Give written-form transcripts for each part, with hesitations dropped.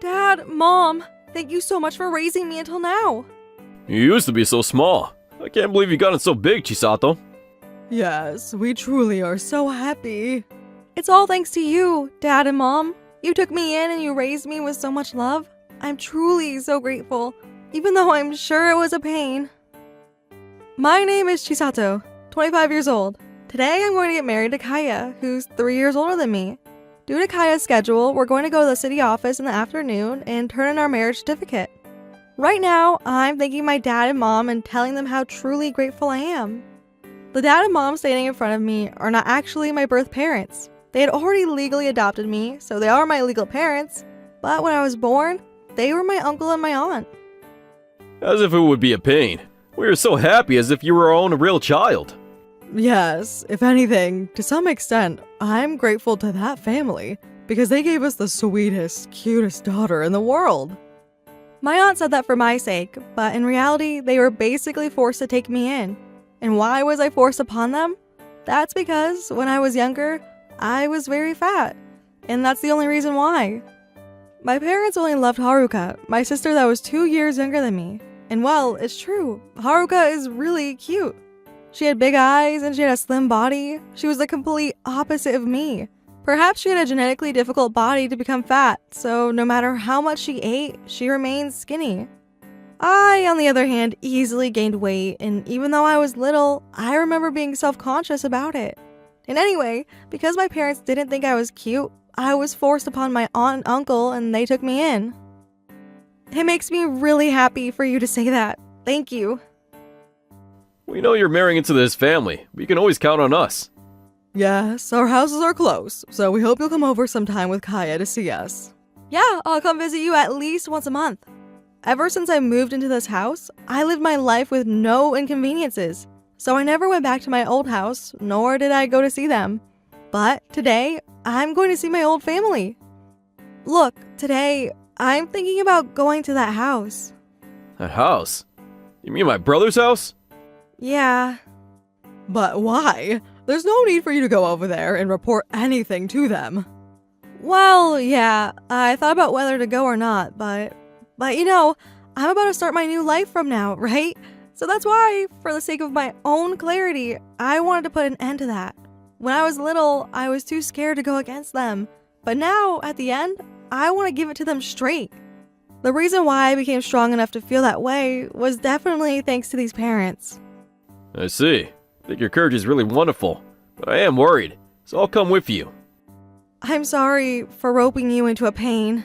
Dad, Mom, thank you so much for raising me until now. You used to be so small. I can't believe you've gotten so big, Chisato. Yes, we truly are so happy. It's all thanks to you, Dad and Mom. You took me in and you raised me with so much love. I'm truly so grateful, even though I'm sure it was a pain. My name is Chisato, 25 years old. Today I'm going to get married to Kaya, who's 3 years older than me. Due to Kaya's schedule, we're going to go to the city office in the afternoon and turn in our marriage certificate. Right now, I'm thanking my dad and mom and telling them how truly grateful I am. The dad and mom standing in front of me are not actually my birth parents. They had already legally adopted me, so they are my legal parents. But when I was born, they were my uncle and my aunt. As if it would be a pain. We were so happy as if you were our own real child. Yes, if anything, to some extent, I'm grateful to that family because they gave us the sweetest, cutest daughter in the world. My aunt said that for my sake, but in reality, they were basically forced to take me in. And why was I forced upon them? That's because when I was younger, I was very fat. And that's the only reason why. My parents only loved Haruka, my sister that was 2 years younger than me. And well, it's true, Haruka is really cute. She had big eyes and she had a slim body. She was the complete opposite of me. Perhaps she had a genetically difficult body to become fat, so no matter how much she ate, she remained skinny. I, on the other hand, easily gained weight, and even though I was little, I remember being self-conscious about it. And anyway, because my parents didn't think I was cute, I was forced upon my aunt and uncle and they took me in. It makes me really happy for you to say that. Thank you. We know you're marrying into this family, but you can always count on us. Yes, our houses are close, so we hope you'll come over sometime with Kaya to see us. Yeah, I'll come visit you at least once a month. Ever since I moved into this house, I lived my life with no inconveniences, so I never went back to my old house, nor did I go to see them. But today, I'm going to see my old family. Look, today, I'm thinking about going to that house. That house? You mean my brother's house? Yeah. But why? There's no need for you to go over there and report anything to them. Well, yeah, I thought about whether to go or not, but you know, I'm about to start my new life from now, right? So that's why, for the sake of my own clarity, I wanted to put an end to that. When I was little, I was too scared to go against them, but now, at the end, I want to give it to them straight. The reason why I became strong enough to feel that way was definitely thanks to these parents. I see. I think your courage is really wonderful, but I am worried, so I'll come with you. I'm sorry for roping you into a pain.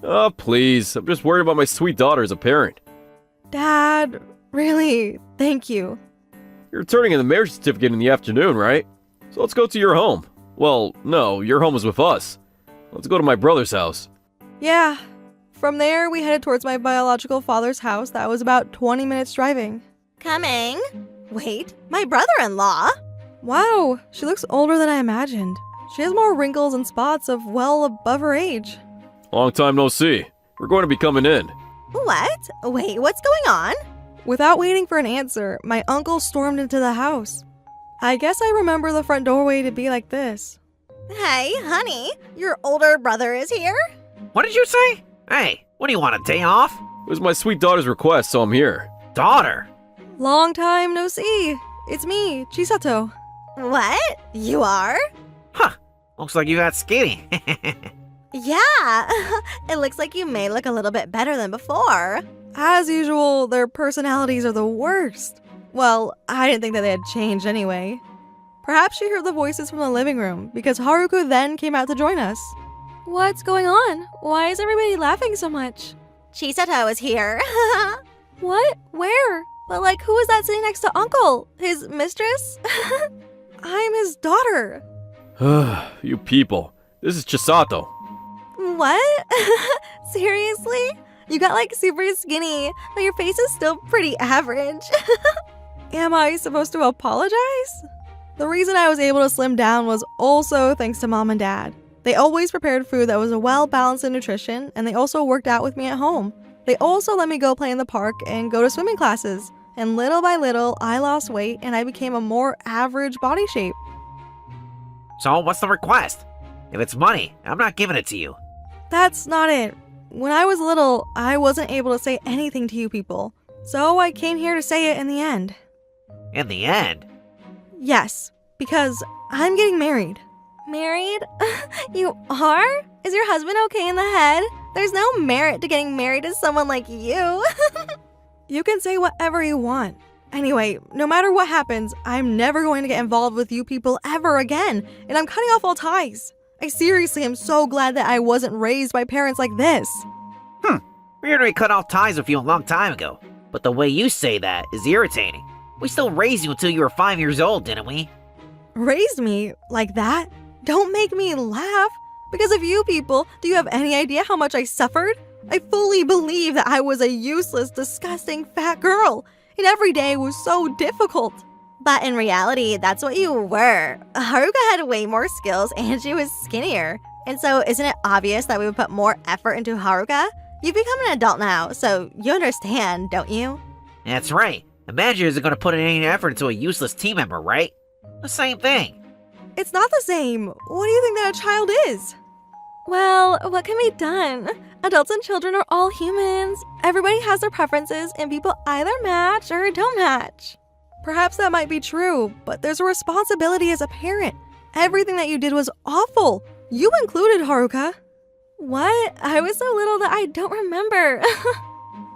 Oh, please. I'm just worried about my sweet daughter as a parent. Dad, really, thank you. You're turning in the marriage certificate in the afternoon, right? So let's go to your home. Well, no, your home is with us. Let's go to my brother's house. Yeah. From there, we headed towards my biological father's house that was about 20 minutes driving. Coming. Wait, my brother-in-law? Wow, she looks older than I imagined. She has more wrinkles and spots of well above her age. Long time no see. We're going to be coming in. What? Wait, what's going on? Without waiting for an answer, my uncle stormed into the house. I guess I remember the front doorway to be like this. Hey, honey, your older brother is here? What did you say? Hey, what do you want, a day off? It was my sweet daughter's request, so I'm here. Daughter? Long time no see. It's me, Chisato. What? You are? Huh, looks like you got skinny. Yeah, it looks like you may look a little bit better than before. As usual, their personalities are the worst. Well, I didn't think that they had changed anyway. Perhaps she heard the voices from the living room, because Haruka then came out to join us. What's going on? Why is everybody laughing so much? Chisato is here. What? Where? But like, who is that sitting next to Uncle? His mistress? I'm his daughter. You people. This is Chisato. What? Seriously? You got like super skinny, but your face is still pretty average. Am I supposed to apologize? The reason I was able to slim down was also thanks to Mom and Dad. They always prepared food that was well balanced in nutrition, and they also worked out with me at home. They also let me go play in the park and go to swimming classes. And little by little, I lost weight and I became a more average body shape. So what's the request? If it's money, I'm not giving it to you. That's not it. when I was little, I wasn't able to say anything to you people. So I came here to say it in the end. In the end. Yes, because I'm getting married. Married? You are? Is your husband okay in the head? There's no merit to getting married to someone like you. You can say whatever you want. Anyway, no matter what happens, I'm never going to get involved with you people ever again, and I'm cutting off all ties. I seriously am so glad that I wasn't raised by parents like this. We already cut off ties with you a long time ago. But the way you say that is irritating. We still raised you until you were 5 years old, didn't we? Raised me like that? Don't make me laugh. Because of you people, do you have any idea how much I suffered? I fully believe that I was a useless, disgusting fat girl, and every day was so difficult. But in reality, that's what you were. Haruka had way more skills and she was skinnier. And so isn't it obvious that we would put more effort into Haruka? You've become an adult now, so you understand, don't you? That's right. A manager isn't going to put any effort into a useless team member, right? The same thing. It's not the same. What do you think that a child is? Well, what can be done? Adults and children are all humans. Everybody has their preferences, and people either match or don't match. Perhaps that might be true, but there's a responsibility as a parent. Everything that you did was awful. You included, Haruka. What? I was so little that I don't remember.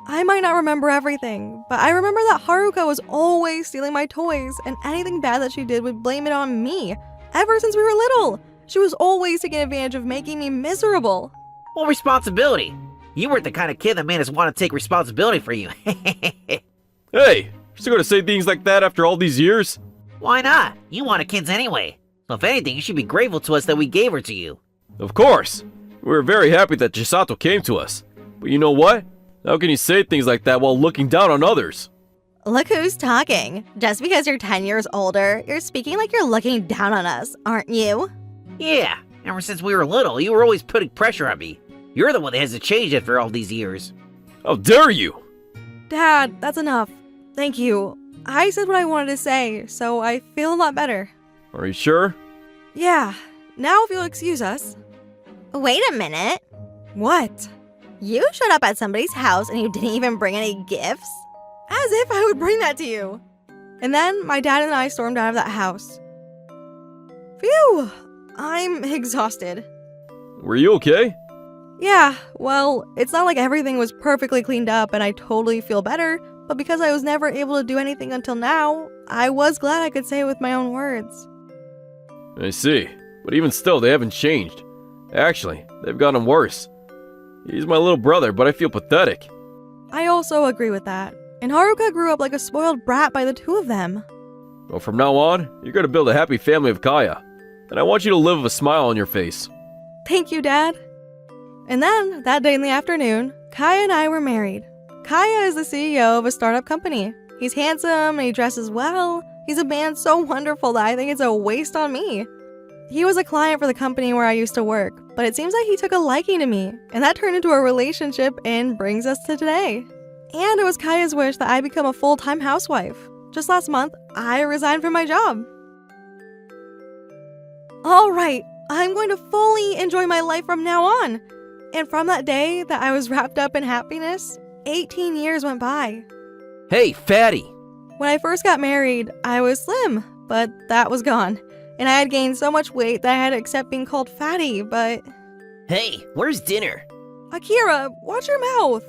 I might not remember everything, but I remember that Haruka was always stealing my toys, and anything bad that she did would blame it on me. Ever since we were little, she was always taking advantage of making me miserable. Well, responsibility. You weren't the kind of kid that made us want to take responsibility for you. Hey, you're still gonna say things like that after all these years? Why not? You wanted kids anyway. So if anything, you should be grateful to us that we gave her to you. Of course. We were very happy that Chisato came to us. But you know what? How can you say things like that while looking down on others? Look who's talking. Just because you're 10 years older, you're speaking like you're looking down on us, aren't you? Yeah, ever since we were little, you were always putting pressure on me. You're the one that hasn't changed after all these years. How dare you? Dad, that's enough. Thank you. I said what I wanted to say, so I feel a lot better. Are you sure? Yeah. Now if you'll excuse us. Wait a minute. What? You showed up at somebody's house and you didn't even bring any gifts? As if I would bring that to you. And then my dad and I stormed out of that house. Phew! I'm exhausted. Were you okay? Yeah, well, it's not like everything was perfectly cleaned up and I totally feel better, but because I was never able to do anything until now, I was glad I could say it with my own words. I see. But even still, they haven't changed. Actually, they've gotten worse. He's my little brother, but I feel pathetic. I also agree with that. And Haruka grew up like a spoiled brat by the two of them. Well, from now on, you're gonna build a happy family of Kaya. And I want you to live with a smile on your face. Thank you, Dad. And then, that day in the afternoon, Kaya and I were married. Kaya is the CEO of a startup company. He's handsome and he dresses well. He's a man so wonderful that I think it's a waste on me. He was a client for the company where I used to work, but it seems like he took a liking to me, and that turned into a relationship and brings us to today. And it was Kaya's wish that I become a full-time housewife. Just last month, I resigned from my job. All right, I'm going to fully enjoy my life from now on. And from that day that I was wrapped up in happiness, 18 years went by. Hey, fatty! When I first got married, I was slim, but that was gone. And I had gained so much weight that I had to accept being called fatty, but... Hey, where's dinner? Akira, watch your mouth!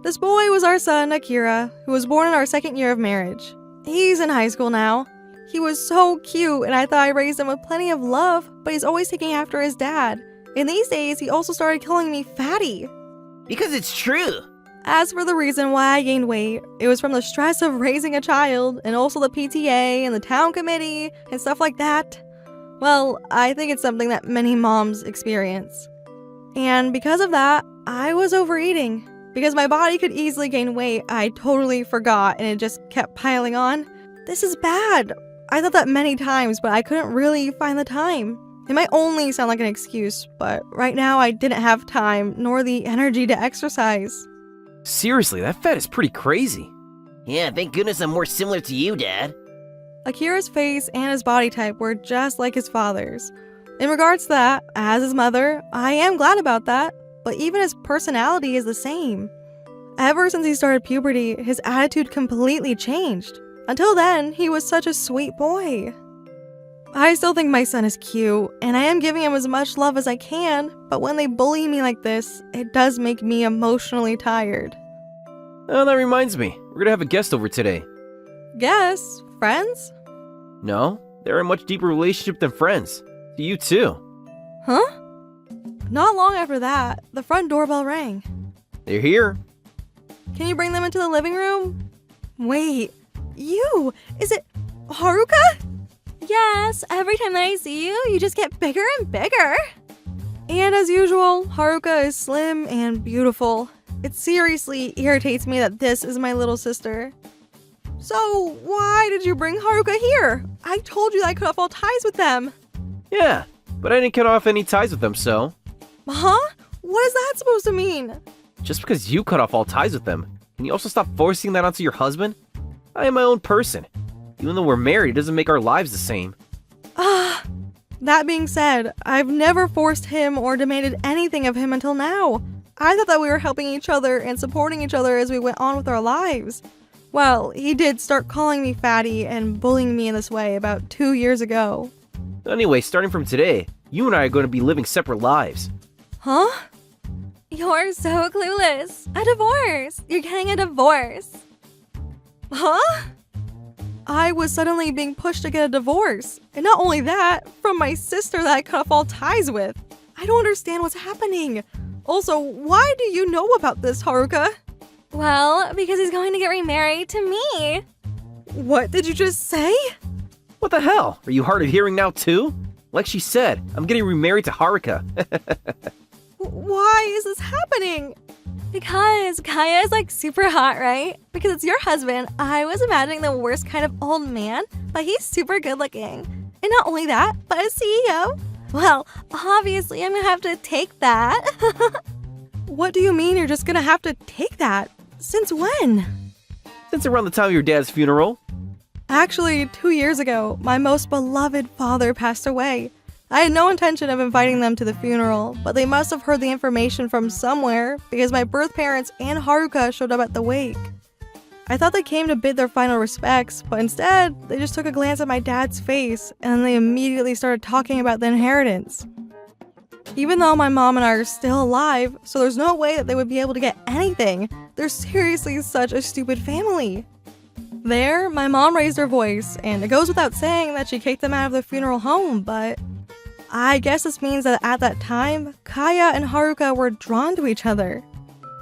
This boy was our son, Akira, who was born in our second year of marriage. He's in high school now. He was so cute, and I thought I raised him with plenty of love, but he's always taking after his dad. And these days, he also started calling me fatty. Because it's true. As for the reason why I gained weight, it was from the stress of raising a child, and also the PTA and the town committee, and stuff like that. Well, I think it's something that many moms experience. And because of that, I was overeating. Because my body could easily gain weight, I totally forgot, and it just kept piling on. This is bad. I thought that many times, but I couldn't really find the time. It might only sound like an excuse, but right now I didn't have time nor the energy to exercise. Seriously, that fat is pretty crazy. Yeah, thank goodness I'm more similar to you, Dad. Akira's face and his body type were just like his father's. In regards to that, as his mother, I am glad about that. but even his personality is the same. Ever since he started puberty, his attitude completely changed. Until then, he was such a sweet boy. I still think my son is cute, and I am giving him as much love as I can, but when they bully me like this, it does make me emotionally tired. Oh, that reminds me. We're gonna have a guest over today. Guess? Friends? No, they're a much deeper relationship than friends. To you too. Huh? Not long after that, the front doorbell rang. They're here. Can you bring them into the living room? Wait, you! Is it Haruka? Yes, every time that I see you, you just get bigger and bigger. And as usual, Haruka is slim and beautiful. It seriously irritates me that this is my little sister. So, why did you bring Haruka here? I told you that I cut off all ties with them. Yeah, but I didn't cut off any ties with them, so. Huh? What is that supposed to mean? Just because you cut off all ties with them, can you also stop forcing that onto your husband? I am my own person. Even though we're married, it doesn't make our lives the same. That being said, I've never forced him or demanded anything of him until now. I thought that we were helping each other and supporting each other as we went on with our lives. Well, he did start calling me fatty and bullying me in this way about 2 years ago. Anyway, starting from today, you and I are going to be living separate lives. Huh? You're so clueless. A divorce. You're getting a divorce. Huh? I was suddenly being pushed to get a divorce. And not only that, from my sister that I cut off all ties with. I don't understand what's happening. Also, why do you know about this, Haruka? Well, because he's going to get remarried to me. What did you just say? What the hell? Are you hard of hearing now too? Like she said, I'm getting remarried to Haruka. Why is this happening? Because Kaya is like super hot, right? Because it's your husband. I was imagining the worst kind of old man, but he's super good looking. And not only that, but a CEO. Well, obviously I'm gonna have to take that. What do you mean you're just gonna have to take that? Since when? Since around the time of your dad's funeral. Actually, 2 years ago, my most beloved father passed away. I had no intention of inviting them to the funeral, but they must have heard the information from somewhere because my birth parents and Haruka showed up at the wake. I thought they came to bid their final respects, but instead, they just took a glance at my dad's face and then they immediately started talking about the inheritance. Even though my mom and I are still alive, so there's no way that they would be able to get anything. They're seriously such a stupid family. There, my mom raised her voice, and it goes without saying that she kicked them out of the funeral home, but I guess this means that at that time, Kaya and Haruka were drawn to each other.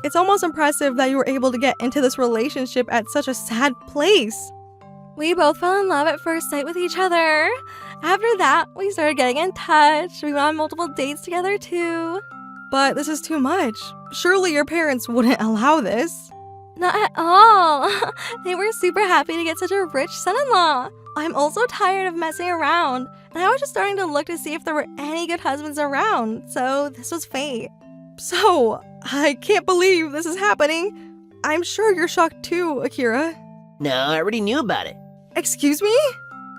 It's almost impressive that you were able to get into this relationship at such a sad place. We both fell in love at first sight with each other. After that, we started getting in touch. We went on multiple dates together too. But this is too much. Surely your parents wouldn't allow this. Not at all. They were super happy to get such a rich son-in-law. I'm also tired of messing around, and I was just starting to look to see if there were any good husbands around, so this was fate. So, I can't believe this is happening. I'm sure you're shocked too, Akira. No, I already knew about it. Excuse me?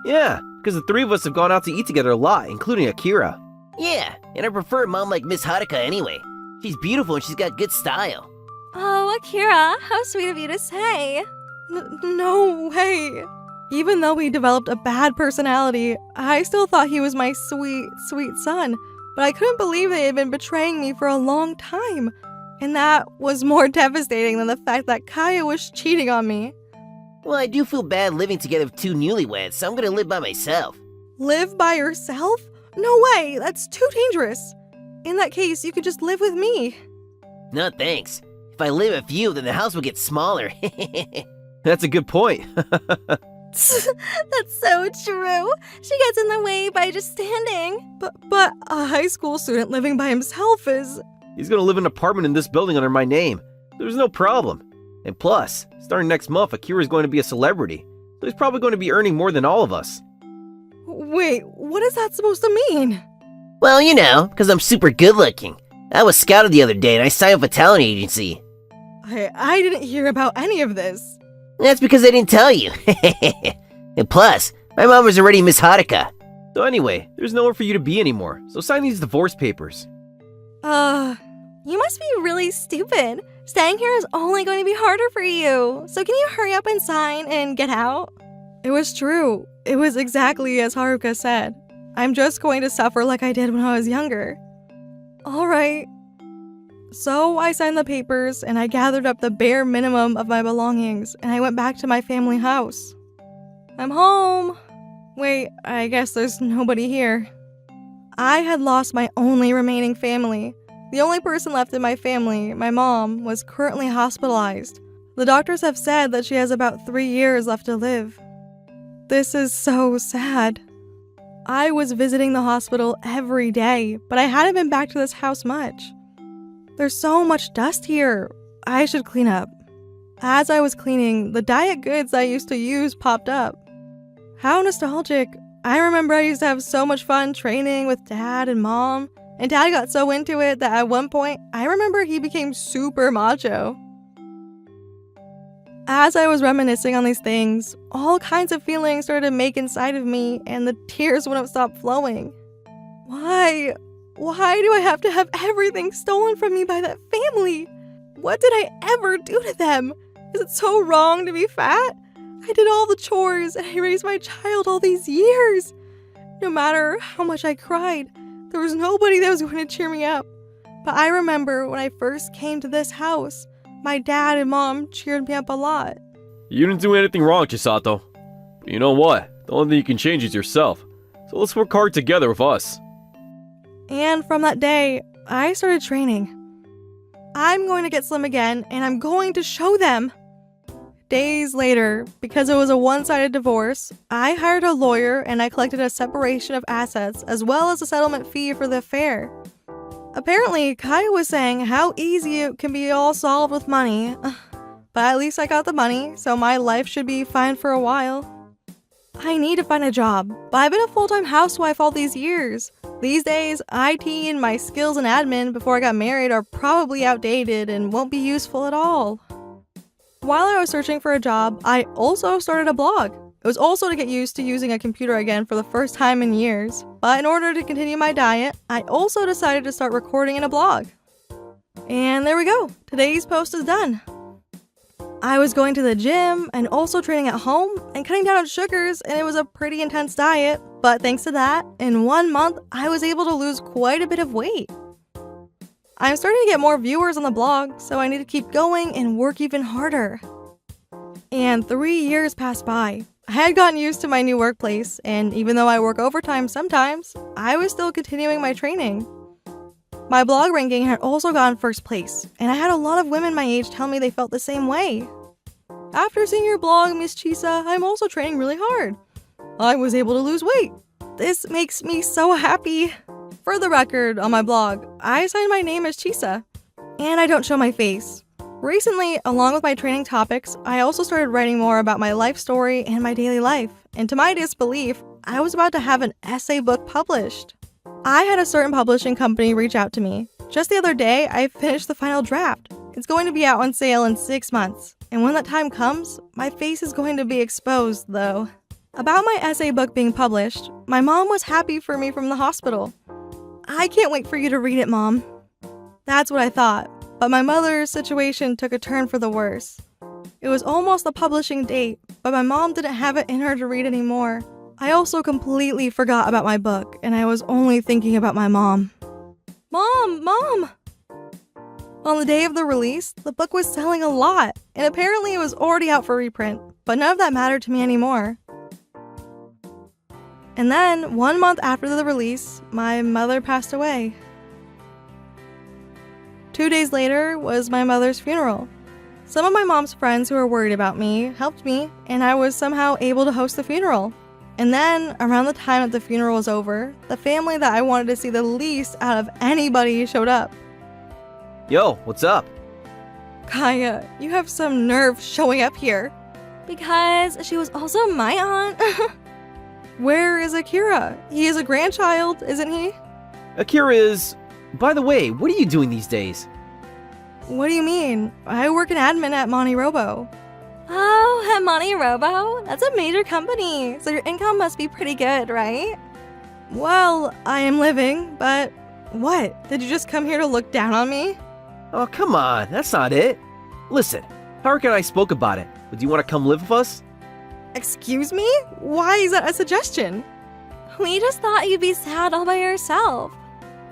Yeah, because the three of us have gone out to eat together a lot, including Akira. Yeah, and I prefer a mom like Miss Haruka anyway. She's beautiful and she's got good style. Oh, Akira, how sweet of you to say. No way. Even though we developed a bad personality, I still thought he was my sweet, sweet son. But I couldn't believe they had been betraying me for a long time. And that was more devastating than the fact that Kaya was cheating on me. Well, I do feel bad living together with two newlyweds, so I'm gonna live by myself. Live by yourself? No way, that's too dangerous. In that case, you could just live with me. No thanks. If I live with you, then the house will get smaller. That's a good point. That's so true. She gets in the way by just standing. But a high school student living by himself is... He's gonna live in an apartment in this building under my name. There's no problem. And plus, starting next month, Akira's going to be a celebrity. So he's probably going to be earning more than all of us. Wait, what is that supposed to mean? Well, you know, because I'm super good looking. I was scouted the other day and I signed with a talent agency. I didn't hear about any of this. That's because I didn't tell you. And plus, my mom was already Miss Haruka. So anyway, there's nowhere for you to be anymore, so sign these divorce papers. You must be really stupid. Staying here is only going to be harder for you. So can you hurry up and sign and get out? It was true. It was exactly as Haruka said. I'm just going to suffer like I did when I was younger. All right. So I signed the papers and I gathered up the bare minimum of my belongings and I went back to my family house. I'm home. Wait, I guess there's nobody here. I had lost my only remaining family. The only person left in my family, my mom, was currently hospitalized. The doctors have said that she has about 3 years left to live. This is so sad. I was visiting the hospital every day, but I hadn't been back to this house much. There's so much dust here. I should clean up. As I was cleaning, the diet goods I used to use popped up. How nostalgic. I remember I used to have so much fun training with Dad and Mom, and Dad got so into it that at one point, I remember he became super macho. As I was reminiscing on these things, all kinds of feelings started to make inside of me, and the tears wouldn't stop flowing. Why? Why do I have to have everything stolen from me by that family? What did I ever do to them? Is it so wrong to be fat? I did all the chores and I raised my child all these years. No matter how much I cried, there was nobody that was going to cheer me up. But I remember when I first came to this house, my dad and mom cheered me up a lot. You didn't do anything wrong, Chisato. But you know what? The only thing you can change is yourself. So let's work hard together with us. And from that day, I started training. I'm going to get slim again, and I'm going to show them. Days later, because it was a one-sided divorce, I hired a lawyer and I collected a separation of assets as well as a settlement fee for the affair. Apparently, Kaya was saying how easy it can be all solved with money, but at least I got the money, so my life should be fine for a while. I need to find a job, but I've been a full-time housewife all these years. These days, IT and my skills in admin before I got married are probably outdated and won't be useful at all. While I was searching for a job, I also started a blog. It was also to get used to using a computer again for the first time in years. But in order to continue my diet, I also decided to start recording in a blog. And there we go. Today's post is done. I was going to the gym and also training at home and cutting down on sugars, and it was a pretty intense diet. But thanks to that, in 1 month, I was able to lose quite a bit of weight. I'm starting to get more viewers on the blog, so I need to keep going and work even harder. And 3 years passed by. I had gotten used to my new workplace, and even though I work overtime sometimes, I was still continuing my training. My blog ranking had also gotten first place, and I had a lot of women my age tell me they felt the same way. After seeing your blog, Miss Chisa, I'm also training really hard. I was able to lose weight. This makes me so happy. For the record, on my blog, I signed my name as Chisa, and I don't show my face. Recently, along with my training topics, I also started writing more about my life story and my daily life, and to my disbelief, I was about to have an essay book published. I had a certain publishing company reach out to me. Just the other day, I finished the final draft. It's going to be out on sale in 6 months, and when that time comes, my face is going to be exposed, though. About my essay book being published, my mom was happy for me from the hospital. I can't wait for you to read it, Mom. That's what I thought, but my mother's situation took a turn for the worse. It was almost the publishing date, but my mom didn't have it in her to read anymore. I also completely forgot about my book, and I was only thinking about my mom. Mom! On the day of the release, the book was selling a lot, and apparently it was already out for reprint, but none of that mattered to me anymore. And then, 1 month after the release, my mother passed away. 2 days later was my mother's funeral. Some of my mom's friends who were worried about me helped me, and I was somehow able to host the funeral. And then, around the time that the funeral was over, the family that I wanted to see the least out of anybody showed up. Yo, what's up? Kaya, you have some nerve showing up here. Because she was also my aunt. Where is Akira? He is a grandchild, isn't he? Akira is... By the way, what are you doing these days? What do you mean? I work in admin at Monty Robo. Oh, at Monty Robo? That's a major company, so your income must be pretty good, right? Well, I am living, but... What? Did you just come here to look down on me? Oh, come on, that's not it. Listen, Haruka and I spoke about it, but do you want to come live with us? Excuse me? Why is that a suggestion? We just thought you'd be sad all by yourself.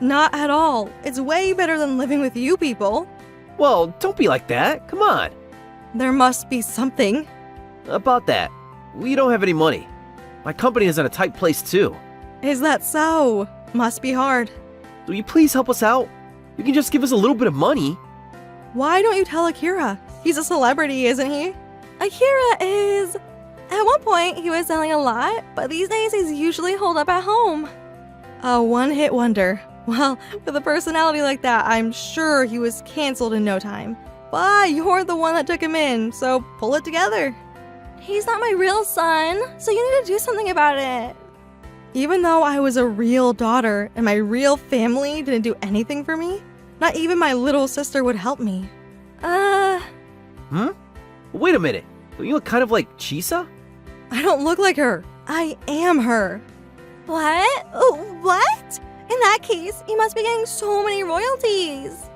Not at all. It's way better than living with you people. Well, don't be like that, come on. There must be something. About that, we don't have any money. My company is in a tight place too. Is that so? Must be hard. Will you please help us out? You can just give us a little bit of money. Why don't you tell Akira? He's a celebrity, isn't he? Akira is... At one point, he was selling a lot, but these days he's usually holed up at home. A one-hit wonder. Well, with a personality like that, I'm sure he was canceled in no time. But you're the one that took him in, so pull it together. He's not my real son, so you need to do something about it. Even though I was a real daughter and my real family didn't do anything for me, not even my little sister would help me. Wait a minute, don't you look kind of like Chisa? I don't look like her. I am her. What? Oh, what? In that case, you must be getting so many royalties.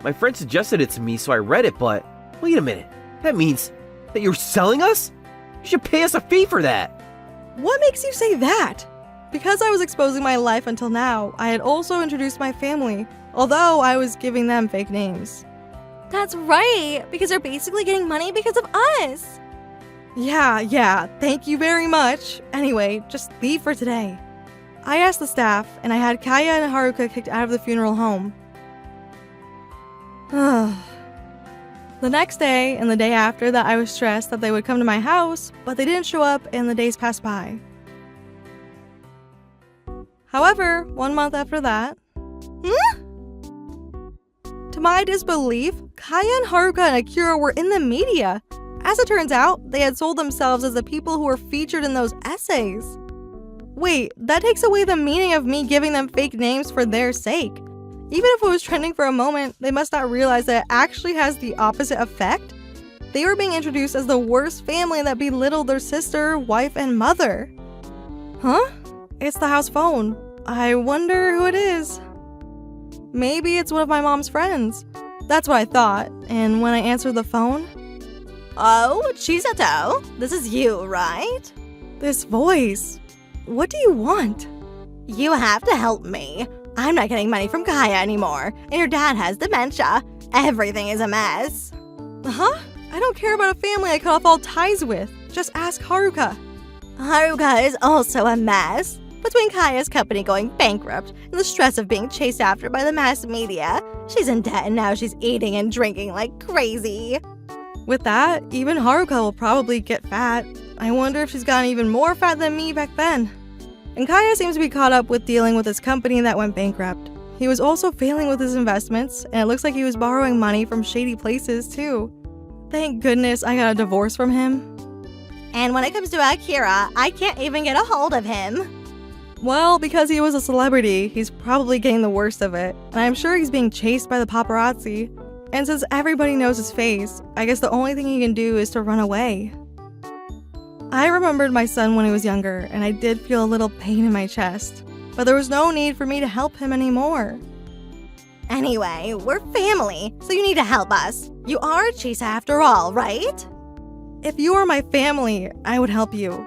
My friend suggested it to me, so I read it, but wait a minute. That means that you're selling us? You should pay us a fee for that. What makes you say that? Because I was exposing my life until now, I had also introduced my family, although I was giving them fake names. That's right, because you're basically getting money because of us. Yeah, thank you very much. Anyway, just leave for today. I asked the staff, and I had Kaya and Haruka kicked out of the funeral home. The next day and the day after that, I was stressed that they would come to my house, but they didn't show up and the days passed by. However, 1 month after that... To my disbelief, Kaya and Haruka and Akira were in the media. As it turns out, they had sold themselves as the people who were featured in those essays. Wait, that takes away the meaning of me giving them fake names for their sake. Even if it was trending for a moment, they must not realize that it actually has the opposite effect. They were being introduced as the worst family that belittled their sister, wife, and mother. Huh? It's the house phone. I wonder who it is. Maybe it's one of my mom's friends. That's what I thought, and when I answered the phone... Oh, Chisato, this is you, right? This voice... What do you want? You have to help me. I'm not getting money from Kaya anymore, and your dad has dementia. Everything is a mess. Huh? I don't care about a family I cut off all ties with. Just ask Haruka. Haruka is also a mess. Between Kaya's company going bankrupt and the stress of being chased after by the mass media, she's in debt and now she's eating and drinking like crazy. With that, even Haruka will probably get fat. I wonder if she's gotten even more fat than me back then. And Kaya seems to be caught up with dealing with his company that went bankrupt. He was also failing with his investments, and it looks like he was borrowing money from shady places too. Thank goodness I got a divorce from him. And when it comes to Akira, I can't even get a hold of him. Well, because he was a celebrity, he's probably getting the worst of it, and I'm sure he's being chased by the paparazzi. And since everybody knows his face, I guess the only thing he can do is to run away. I remembered my son when he was younger, and I did feel a little pain in my chest, but there was no need for me to help him anymore. Anyway, we're family, so you need to help us. You are Chisa after all, right? If you were my family, I would help you,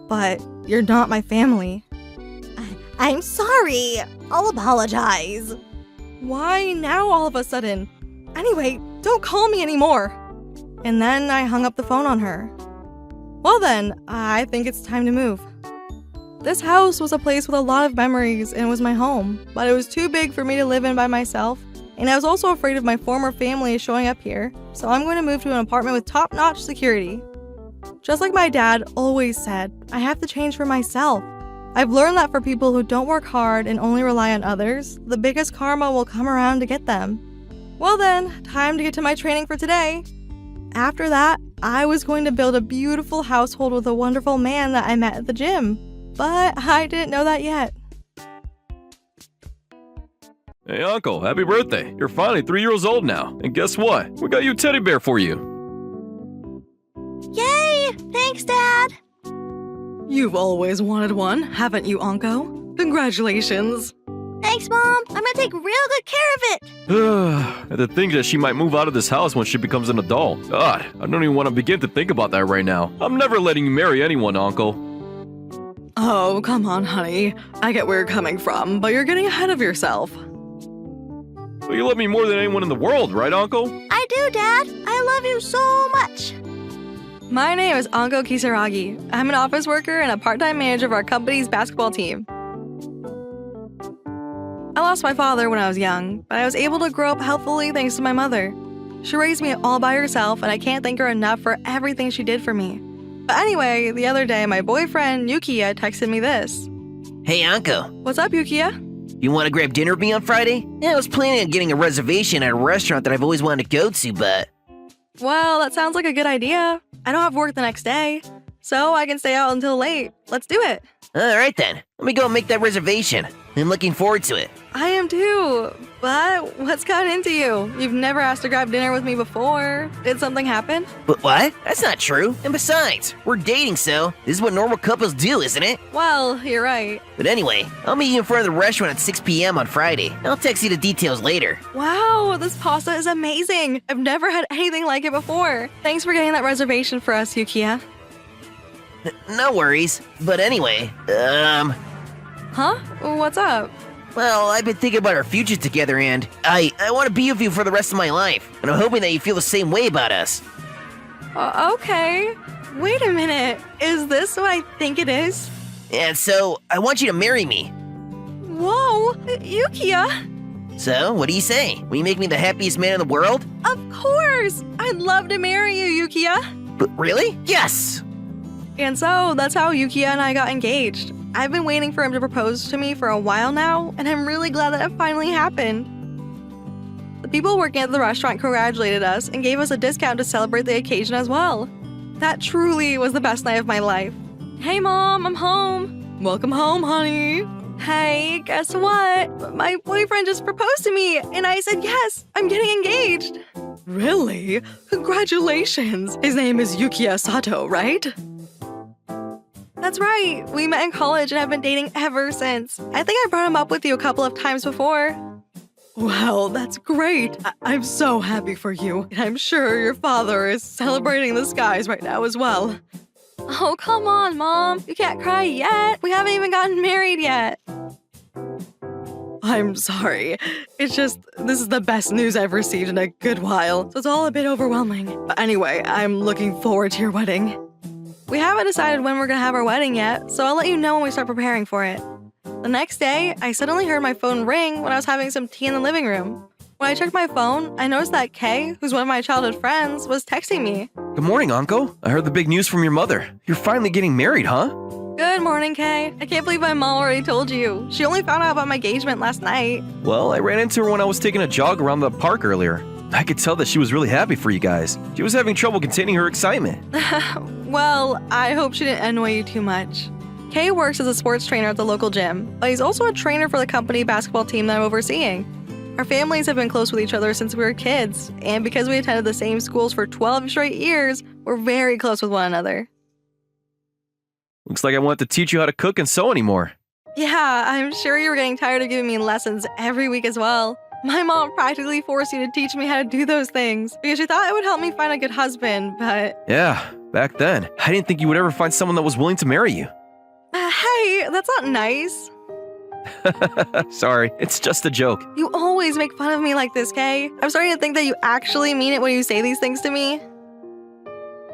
but you're not my family. I'm sorry. I'll apologize. Why now all of a sudden? Anyway, don't call me anymore. And then I hung up the phone on her. Well then, I think it's time to move. This house was a place with a lot of memories and it was my home, but it was too big for me to live in by myself, and I was also afraid of my former family showing up here, so I'm going to move to an apartment with top-notch security. Just like my dad always said, I have to change for myself. I've learned that for people who don't work hard and only rely on others, the biggest karma will come around to get them. Well then, time to get to my training for today. After that, I was going to build a beautiful household with a wonderful man that I met at the gym. But I didn't know that yet. Hey, Uncle, happy birthday. You're finally 3 years old now. And guess what? We got you a teddy bear for you. Yay! Thanks, Dad! You've always wanted one, haven't you, Anko? Congratulations. Thanks, Mom. I'm gonna take real good care of it. And to think that she might move out of this house when she becomes an adult. God, I don't even want to begin to think about that right now. I'm never letting you marry anyone, Uncle. Oh, come on, honey. I get where you're coming from, but you're getting ahead of yourself. But you love me more than anyone in the world, right, Uncle? I do, Dad. I love you so much. My name is Anko Kisaragi. I'm an office worker and a part-time manager of our company's basketball team. I lost my father when I was young, but I was able to grow up healthily thanks to my mother. She raised me all by herself, and I can't thank her enough for everything she did for me. But anyway, the other day, my boyfriend, Yukiya, texted me this. Hey, Anko, What's up, Yukiya? you want to grab dinner with me on Friday? Yeah, I was planning on getting a reservation at a restaurant that I've always wanted to go to, but... Well, that sounds like a good idea. I don't have work the next day, so I can stay out until late. Let's do it. Alright then, let me go and make that reservation. I'm looking forward to it. I am too. But what's gotten into you? You've never asked to grab dinner with me before. Did something happen? But what? That's not true. And besides, we're dating, so this is what normal couples do, isn't it? Well, you're right. But anyway, I'll meet you in front of the restaurant at 6 p.m. on Friday. I'll text you the details later. Wow, this pasta is amazing. I've never had anything like it before. Thanks for getting that reservation for us, Yukiya. No worries. But anyway, Huh? What's up? well, I've been thinking about our future together and I want to be with you for the rest of my life. And I'm hoping that you feel the same way about us. Okay. Wait a minute. Is this what I think it is? And so, I want you to marry me. Whoa, Yukiya. So, what do you say? Will you make me the happiest man in the world? Of course. I'd love to marry you, Yukiya. But really? Yes! And so that's how Yukiya and I got engaged. I've been waiting for him to propose to me for a while now, and I'm really glad that it finally happened. The people working at the restaurant congratulated us and gave us a discount to celebrate the occasion as well. That truly was the best night of my life. Hey Mom, I'm home. Welcome home, honey. Hey, guess what? My boyfriend just proposed to me, and I said yes, I'm getting engaged. Really? Congratulations. His name is Yukiya Sato, right? That's right. We met in college and have been dating ever since. I think I brought him up with you a couple of times before. Well, that's great. I'm so happy for you. And I'm sure your father is celebrating the skies right now as well. Oh, come on, Mom. You can't cry yet. We haven't even gotten married yet. I'm sorry. It's just, this is the best news I've received in a good while, so it's all a bit overwhelming. But anyway, I'm looking forward to your wedding. We haven't decided when we're gonna have our wedding yet, so I'll let you know when we start preparing for it. The next day, I suddenly heard my phone ring when I was having some tea in the living room. When I checked my phone, I noticed that Kay, who's one of my childhood friends, was texting me. Good morning, Uncle. I heard the big news from your mother. You're finally getting married, huh? Good morning, Kay. I can't believe my mom already told you. She only found out about my engagement last night. Well, I ran into her when I was taking a jog around the park earlier. I could tell that she was really happy for you guys. She was having trouble containing her excitement. Well, I hope she didn't annoy you too much. Kay works as a sports trainer at the local gym, but he's also a trainer for the company basketball team that I'm overseeing. Our families have been close with each other since we were kids, and because we attended the same schools for 12 straight years, we're very close with one another. Looks like I won't have to teach you how to cook and sew anymore. Yeah, I'm sure you were getting tired of giving me lessons every week as well. My mom practically forced you to teach me how to do those things because she thought it would help me find a good husband, but... Yeah, back then, I didn't think you would ever find someone that was willing to marry you. Hey, that's not nice. Sorry, it's just a joke. You always make fun of me like this, Kay. I'm starting to think that you actually mean it when you say these things to me.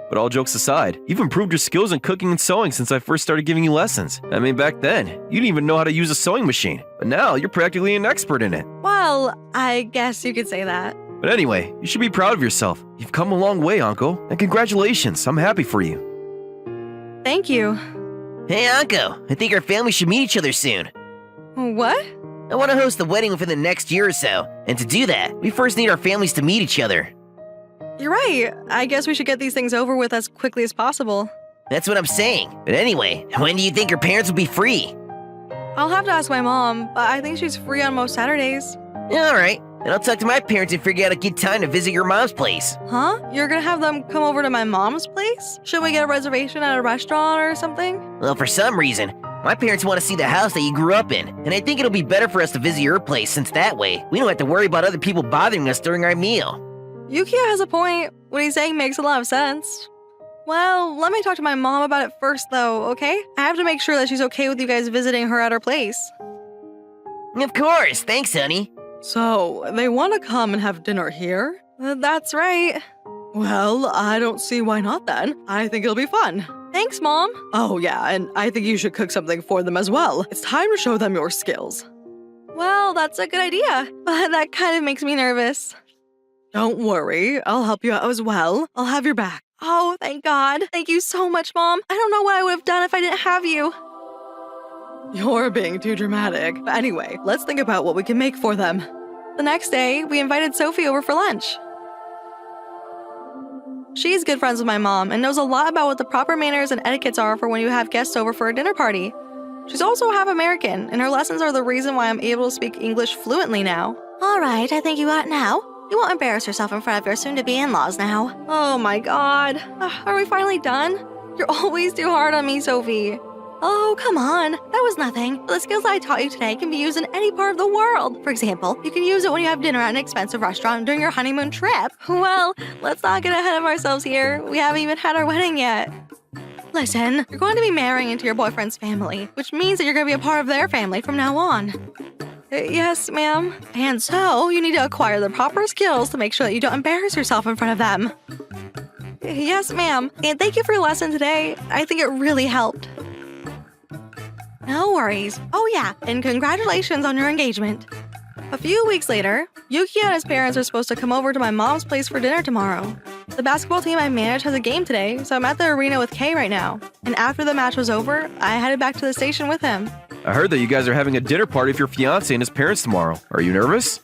But all jokes aside, you've improved your skills in cooking and sewing since I first started giving you lessons. I mean, back then, you didn't even know how to use a sewing machine. But now, you're practically an expert in it. Well, I guess you could say that. But anyway, you should be proud of yourself. You've come a long way, Uncle. And congratulations, I'm happy for you. Thank you. Hey, Anko, I think our families should meet each other soon. What? I want to host the wedding within the next year or so, and to do that, we first need our families to meet each other. You're right. I guess we should get these things over with as quickly as possible. That's what I'm saying. But anyway, when do you think your parents will be free? I'll have to ask my mom, but I think she's free on most Saturdays. Alright, then I'll talk to my parents and figure out a good time to visit your mom's place. Huh? You're gonna have them come over to my mom's place? Should we get a reservation at a restaurant or something? Well, for some reason, My parents want to see the house that you grew up in, and I think it'll be better for us to visit your place since that way we don't have to worry about other people bothering us during our meal. Yukiya has a point. What he's saying makes a lot of sense. Well, let me talk to my mom about it first, though, okay? I have to make sure that she's okay with you guys visiting her at her place. Of course, thanks, honey. So, they want to come and have dinner here? That's right. Well, I don't see why not then. I think it'll be fun. Thanks, Mom. Oh yeah, and I think you should cook something for them as well. It's time to show them your skills. Well, that's a good idea, but that kind of makes me nervous. Don't worry, I'll help you out as well. I'll have your back. Oh, thank God. Thank you so much, Mom. I don't know what I would have done if I didn't have you. You're being too dramatic. But anyway, let's think about what we can make for them. The next day, we invited Sophie over for lunch. She's good friends with my mom and knows a lot about what the proper manners and etiquettes are for when you have guests over for a dinner party. She's also half American, and her lessons are the reason why I'm able to speak English fluently now. All right, I think you ought now. You won't embarrass yourself in front of your soon-to-be in-laws now. Oh my God. Are we finally done? You're always too hard on me, Sophie. Oh, come on. That was nothing. The skills I taught you today can be used in any part of the world. For example, you can use it when you have dinner at an expensive restaurant during your honeymoon trip. Well, let's not get ahead of ourselves here. We haven't even had our wedding yet. Listen, You're going to be marrying into your boyfriend's family, which means that you're going to be a part of their family from now on. Yes, ma'am. And so, you need to acquire the proper skills to make sure that you don't embarrass yourself in front of them. Yes, ma'am. And thank you for your lesson today. I think it really helped. No worries. Oh yeah, and congratulations on your engagement. A few weeks later, Yuki and his parents are supposed to come over to my mom's place for dinner tomorrow. The basketball team I manage has a game today, so I'm at the arena with Kay right now. And after the match was over, I headed back to the station with him. I heard that you guys are having a dinner party for your fiancé and his parents tomorrow. Are you nervous?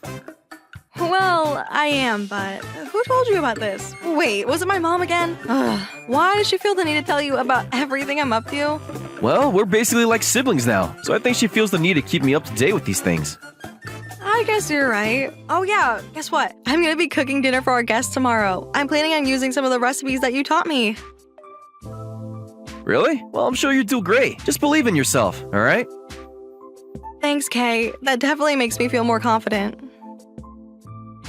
Well, I am, but who told you about this? Wait, was it my mom again? Ugh, why does she feel the need to tell you about everything I'm up to? Well, we're basically like siblings now, so I think she feels the need to keep me up to date with these things. I guess you're right. Oh yeah, guess what? I'm gonna be cooking dinner for our guests tomorrow. I'm planning on using some of the recipes that you taught me. Really? Well, I'm sure you do great. Just believe in yourself, alright? Thanks, Kay. That definitely makes me feel more confident.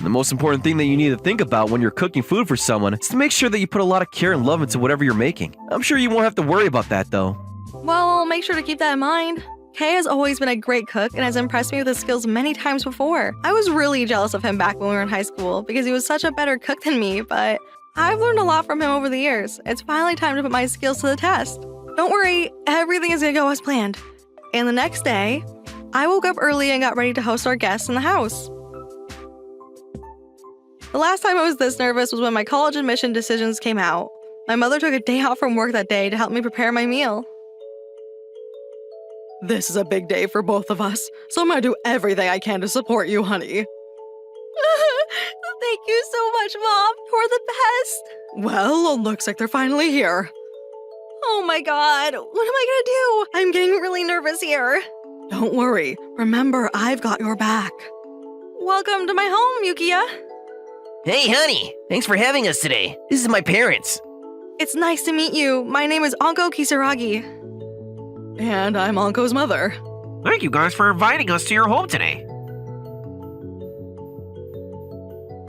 The most important thing that you need to think about when you're cooking food for someone is to make sure that you put a lot of care and love into whatever you're making. I'm sure you won't have to worry about that though. Well, I'll make sure to keep that in mind. Kay has always been a great cook and has impressed me with his skills many times before. I was really jealous of him back when we were in high school because he was such a better cook than me, but I've learned a lot from him over the years. It's finally time to put my skills to the test. Don't worry, everything is gonna go as planned. And the next day, I woke up early and got ready to host our guests in the house. The last time I was this nervous was when my college admission decisions came out. My mother took a day off from work that day to help me prepare my meal. This is a big day for both of us, so I'm gonna do everything I can to support you, honey. Thank you so much, Mom. You're the best. Well, looks like they're finally here. Oh my God, what am I gonna do? I'm getting really nervous here. Don't worry. Remember, I've got your back. Welcome to my home, Yukiya. Hey, honey! Thanks for having us today. This is my parents. It's nice to meet you. My name is Anko Kisaragi. And I'm Anko's mother. Thank you guys for inviting us to your home today.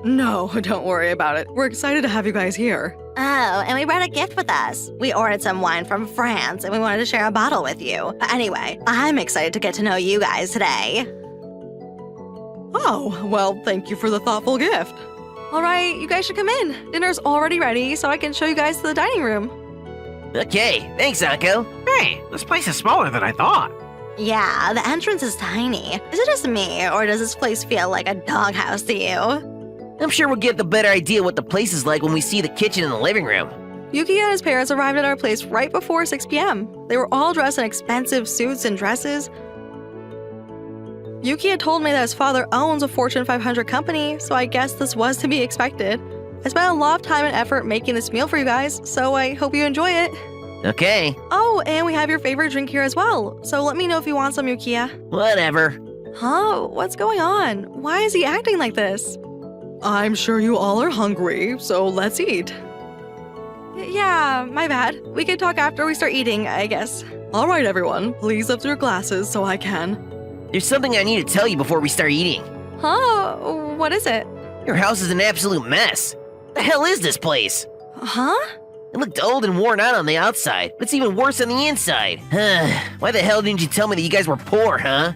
No, don't worry about it. We're excited to have you guys here. Oh, and we brought a gift with us. We ordered some wine from France and we wanted to share a bottle with you. But anyway, I'm excited to get to know you guys today. Oh, well, thank you for the thoughtful gift. All right, you guys should come in. Dinner's already ready, so I can show you guys to the dining room. Okay, thanks, Anko. Hey, this place is smaller than I thought. Yeah, the entrance is tiny. Is it just me, or does this place feel like a doghouse to you? I'm sure we'll get the better idea what the place is like when we see the kitchen and the living room. Yuki and his parents arrived at our place right before 6 p.m. They were all dressed in expensive suits and dresses. Yuki had told me that his father owns a Fortune 500 company, so I guess this was to be expected. I spent a lot of time and effort making this meal for you guys, so I hope you enjoy it. Okay, Oh, and we have your favorite drink here as well, so let me know if you want some, Yukiya. whatever. Huh? What's going on? Why is he acting like this? I'm sure you all are hungry, so let's eat. Yeah, my bad. We could talk after we start eating, I guess. All right, everyone, please lift your glasses so I can. There's something I need to tell you before we start eating. Huh? What is it? Your house is an absolute mess. The hell is this place? Huh? It looked old and worn out on the outside, but it's even worse on the inside. Why the hell didn't you tell me that you guys were poor, huh?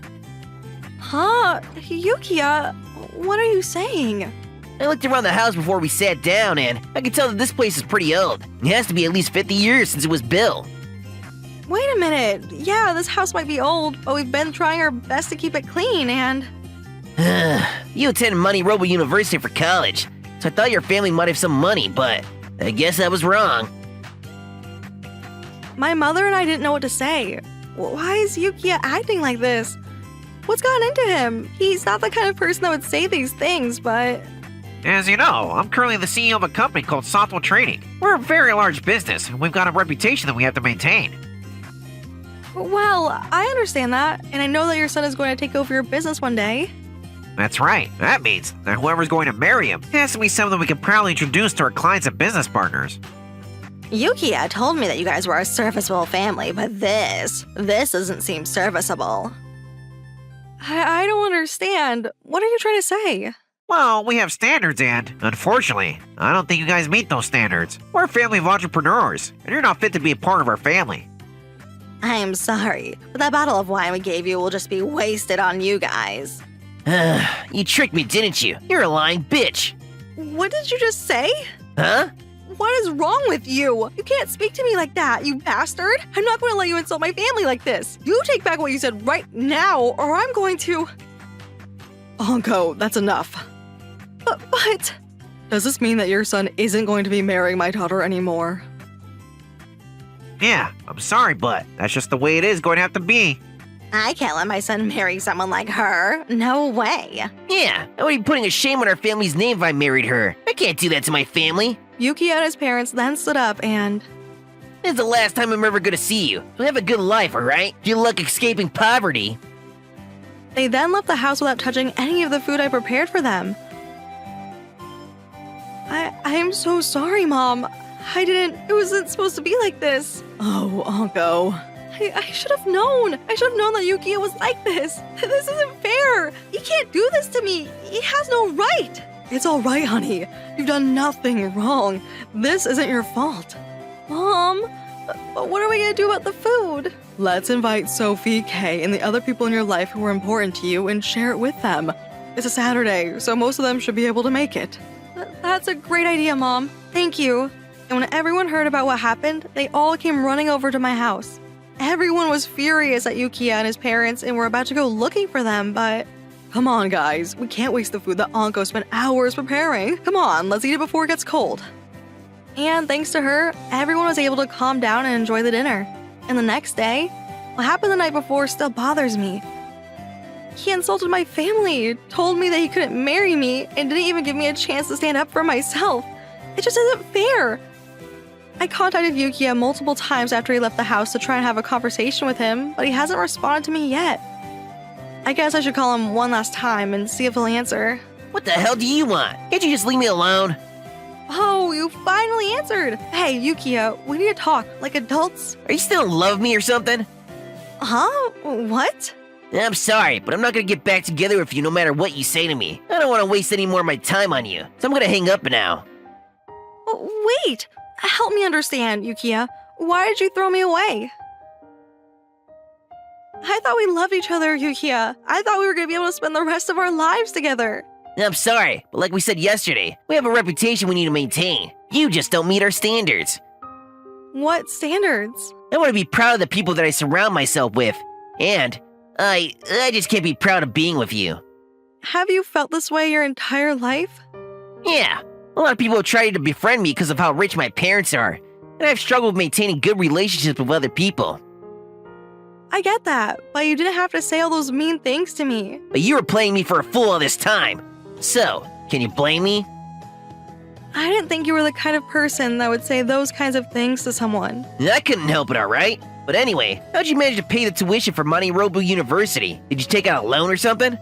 Huh? Yukiya, what are you saying? I looked around the house before we sat down, and I could tell that this place is pretty old. It has to be at least 50 years since it was built. Wait a minute. Yeah, this house might be old, but we've been trying our best to keep it clean and… You attended Money Robo University for college, so I thought your family might have some money, but I guess I was wrong. My mother and I didn't know what to say. Why is Yukiya acting like this? What's gotten into him? He's not the kind of person that would say these things, but… As you know, I'm currently the CEO of a company called Software Trading. We're a very large business, and we've got a reputation that we have to maintain. Well, I understand that, and I know that your son is going to take over your business one day. That's right. That means that whoever's going to marry him has to be someone we can proudly introduce to our clients and business partners. Yukiya told me that you guys were a serviceable family, but this doesn't seem serviceable. I don't understand. What are you trying to say? Well, we have standards and, unfortunately, I don't think you guys meet those standards. We're a family of entrepreneurs, and you're not fit to be a part of our family. I'm sorry, but that bottle of wine we gave you will just be wasted on you guys. You tricked me, didn't you? You're a lying bitch. What did you just say? Huh? What is wrong with you? You can't speak to me like that, you bastard! I'm not going to let you insult my family like this! You take back what you said right now, or I'm going to… Anko, that's enough. But… Does this mean that your son isn't going to be marrying my daughter anymore? Yeah, I'm sorry, but that's just the way it is going to have to be. I can't let my son marry someone like her. No way. Yeah, I would be putting a shame on our family's name if I married her. I can't do that to my family. Yuki and his parents then stood up and… This is the last time I'm ever gonna see you. So have a good life, alright? Good luck escaping poverty. They then left the house without touching any of the food I prepared for them. I am so sorry, Mom. It wasn't supposed to be like this. Oh, Anko. I should have known. I should have known that Yukiya was like this. This isn't fair. He can't do this to me. He has no right. It's all right, honey. You've done nothing wrong. This isn't your fault. Mom, but what are we going to do about the food? Let's invite Sophie, Kay, and the other people in your life who are important to you and share it with them. It's a Saturday, so most of them should be able to make it. That's a great idea, Mom. Thank you. And when everyone heard about what happened, they all came running over to my house. Everyone was furious at Yukiya and his parents and were about to go looking for them, but… Come on, guys. We can't waste the food that Anko spent hours preparing. Come on, let's eat it before it gets cold. And thanks to her, everyone was able to calm down and enjoy the dinner. And the next day, what happened the night before still bothers me. He insulted my family, told me that he couldn't marry me, and didn't even give me a chance to stand up for myself. It just isn't fair. I contacted Yukiya multiple times after he left the house to try and have a conversation with him, but he hasn't responded to me yet. I guess I should call him one last time and see if he'll answer. What the hell do you want? Can't you just leave me alone? Oh, you finally answered! Hey, Yukiya, we need to talk, like adults. Are you still in love with me or something? Huh? What? I'm sorry, but I'm not gonna get back together with you no matter what you say to me. I don't want to waste any more of my time on you, so I'm gonna hang up now. Wait! Help me understand, Yukiya. Why did you throw me away? I thought we loved each other, Yukiya. I thought we were gonna be able to spend the rest of our lives together. I'm sorry, but like we said yesterday, we have a reputation we need to maintain. You just don't meet our standards. What standards? I want to be proud of the people that I surround myself with, and I just can't be proud of being with you. Have you felt this way your entire life? Yeah, a lot of people have tried to befriend me because of how rich my parents are, and I've struggled with maintaining good relationships with other people. I get that, but you didn't have to say all those mean things to me. But you were playing me for a fool all this time. So, can you blame me? I didn't think you were the kind of person that would say those kinds of things to someone. I couldn't help it, alright? But anyway, how'd you manage to pay the tuition for Money Robo University? Did you take out a loan or something?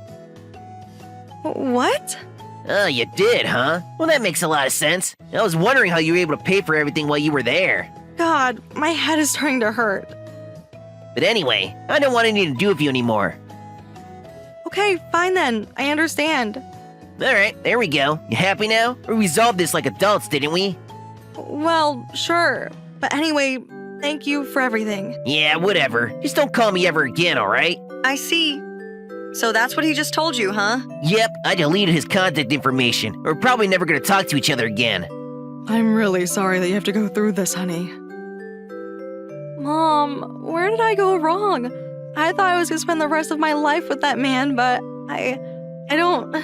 What? Oh, you did, huh? Well, that makes a lot of sense. I was wondering how you were able to pay for everything while you were there. God, my head is starting to hurt. But anyway, I don't want anything to do with you anymore. Okay, fine then. I understand. Alright, there we go. You happy now? We resolved this like adults, didn't we? Well, sure. But anyway, thank you for everything. Yeah, whatever. Just don't call me ever again, alright? I see. So that's what he just told you, huh? Yep, I deleted his contact information. We're probably never gonna talk to each other again. I'm really sorry that you have to go through this, honey. Mom, where did I go wrong? I thought I was gonna spend the rest of my life with that man, but I don't...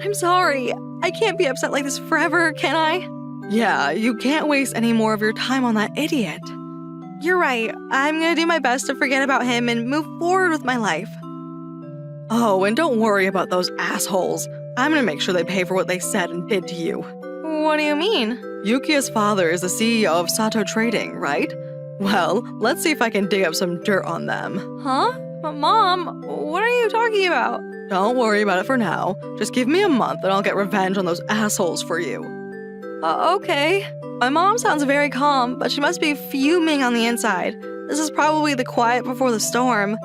I'm sorry. I can't be upset like this forever, can I? Yeah, you can't waste any more of your time on that idiot. You're right. I'm gonna do my best to forget about him and move forward with my life. Oh, and don't worry about those assholes. I'm gonna make sure they pay for what they said and did to you. What do you mean? Yukiya's father is the CEO of Sato Trading, right? Well, let's see if I can dig up some dirt on them. Huh? Mom, what are you talking about? Don't worry about it for now. Just give me a month and I'll get revenge on those assholes for you. Okay. My mom sounds very calm, but she must be fuming on the inside. This is probably the quiet before the storm.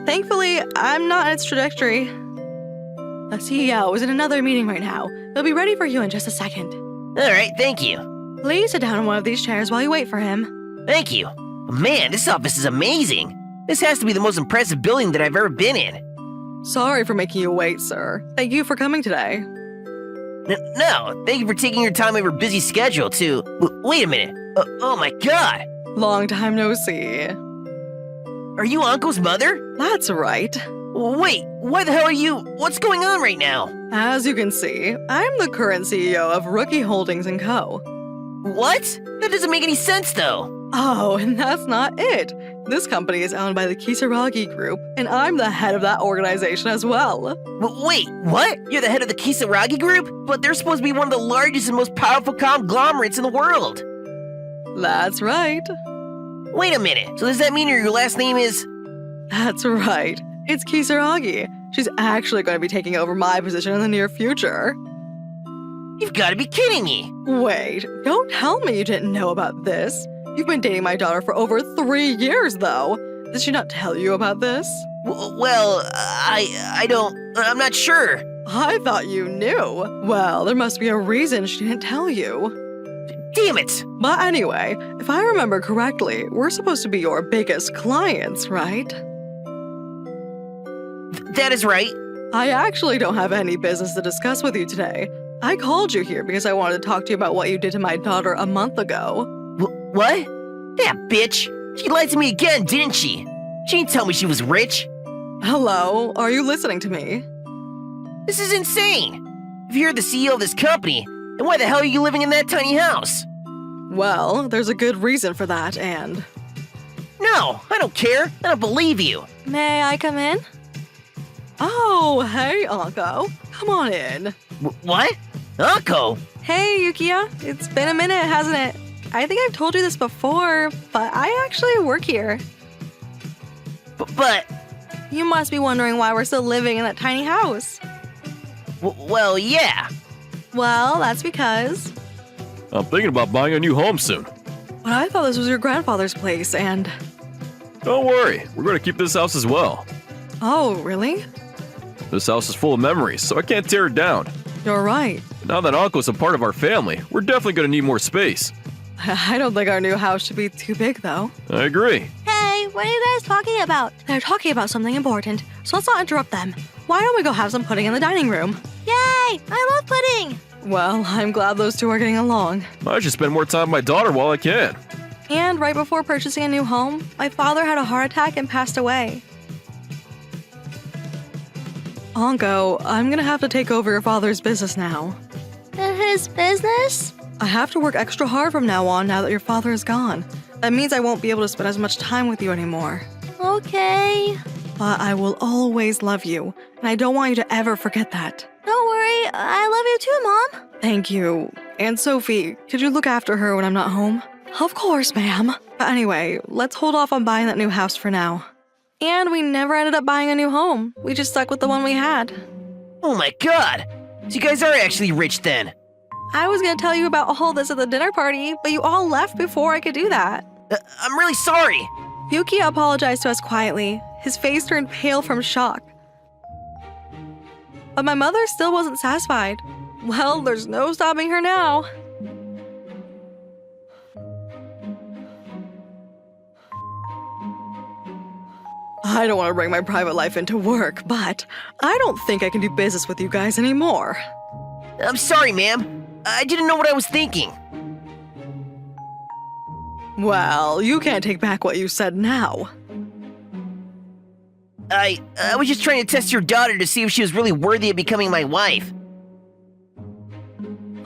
Thankfully, I'm not in its trajectory. The CEO is in another meeting right now. He'll be ready for you in just a second. Alright, thank you. Please sit down in one of these chairs while you wait for him. Thank you. Man, this office is amazing. This has to be the most impressive building that I've ever been in. Sorry for making you wait, sir. Thank you for coming today. No, thank you for taking your time out of your busy schedule to... wait a minute. Oh my god. Long time no see. Are you Uncle's mother? That's right. Wait, why the hell are you... What's going on right now? As you can see, I'm the current CEO of Rookie Holdings & Co. What? That doesn't make any sense though. Oh, and that's not it. This company is owned by the Kisaragi Group, and I'm the head of that organization as well. Wait, what? You're the head of the Kisaragi Group? But they're supposed to be one of the largest and most powerful conglomerates in the world. That's right. Wait a minute, so does that mean your last name is... That's right. It's Kisaragi. She's actually going to be taking over my position in the near future. You've got to be kidding me. Wait, don't tell me you didn't know about this. You've been dating my daughter for over 3 years, though. Did she not tell you about this? Well, I don't... I'm not sure. I thought you knew. Well, there must be a reason she didn't tell you. Damn it! But anyway, if I remember correctly, we're supposed to be your biggest clients, right? That is right. I actually don't have any business to discuss with you today. I called you here because I wanted to talk to you about what you did to my daughter a month ago. What? That bitch! She lied to me again, didn't she? She didn't tell me she was rich. Hello, are you listening to me? This is insane! If you're the CEO of this company, then why the hell are you living in that tiny house? Well, there's a good reason for that, and... No, I don't care. I don't believe you. May I come in? Oh, hey, Anko. Come on in. What? Uncle? Hey, Yukiya. It's been a minute, hasn't it? I think I've told you this before, but I actually work here. But... You must be wondering why we're still living in that tiny house. Well, yeah. Well, that's because... I'm thinking about buying a new home soon. But I thought this was your grandfather's place, and... Don't worry, we're going to keep this house as well. Oh, really? This house is full of memories, so I can't tear it down. You're right. Now that Uncle's a part of our family, we're definitely going to need more space. I don't think our new house should be too big, though. I agree. Hey, what are you guys talking about? They're talking about something important, so let's not interrupt them. Why don't we go have some pudding in the dining room? Yay! I love pudding! Well, I'm glad those two are getting along. I should spend more time with my daughter while I can. And right before purchasing a new home, my father had a heart attack and passed away. Anko, I'm gonna have to take over your father's business now. His business? I have to work extra hard from now on now that your father is gone. That means I won't be able to spend as much time with you anymore. Okay. But I will always love you, and I don't want you to ever forget that. Don't worry, I love you too, Mom. Thank you. And Sophie, could you look after her when I'm not home? Of course, ma'am. But anyway, let's hold off on buying that new house for now. And we never ended up buying a new home. We just stuck with the one we had. Oh my god! So you guys are actually rich then. I was gonna tell you about all this at the dinner party, but you all left before I could do that. I'm really sorry. Yuki apologized to us quietly. His face turned pale from shock. But my mother still wasn't satisfied. Well, there's no stopping her now. I don't want to bring my private life into work, but I don't think I can do business with you guys anymore. I'm sorry, ma'am. I didn't know what I was thinking. Well, you can't take back what you said now. I was just trying to test your daughter to see if she was really worthy of becoming my wife.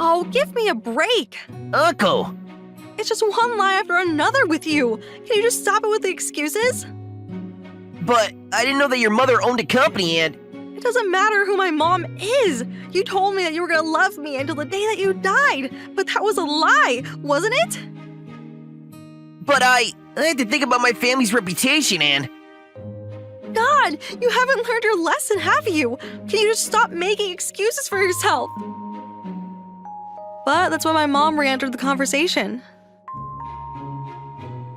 Oh, give me a break. Uncle! It's just one lie after another with you. Can you just stop it with the excuses? But I didn't know that your mother owned a company and... It doesn't matter who my mom is. You told me that you were gonna love me until the day that you died, but that was a lie, wasn't it? But I had to think about my family's reputation and... God, you haven't learned your lesson, have you? Can you just stop making excuses for yourself? But that's when my mom re-entered the conversation.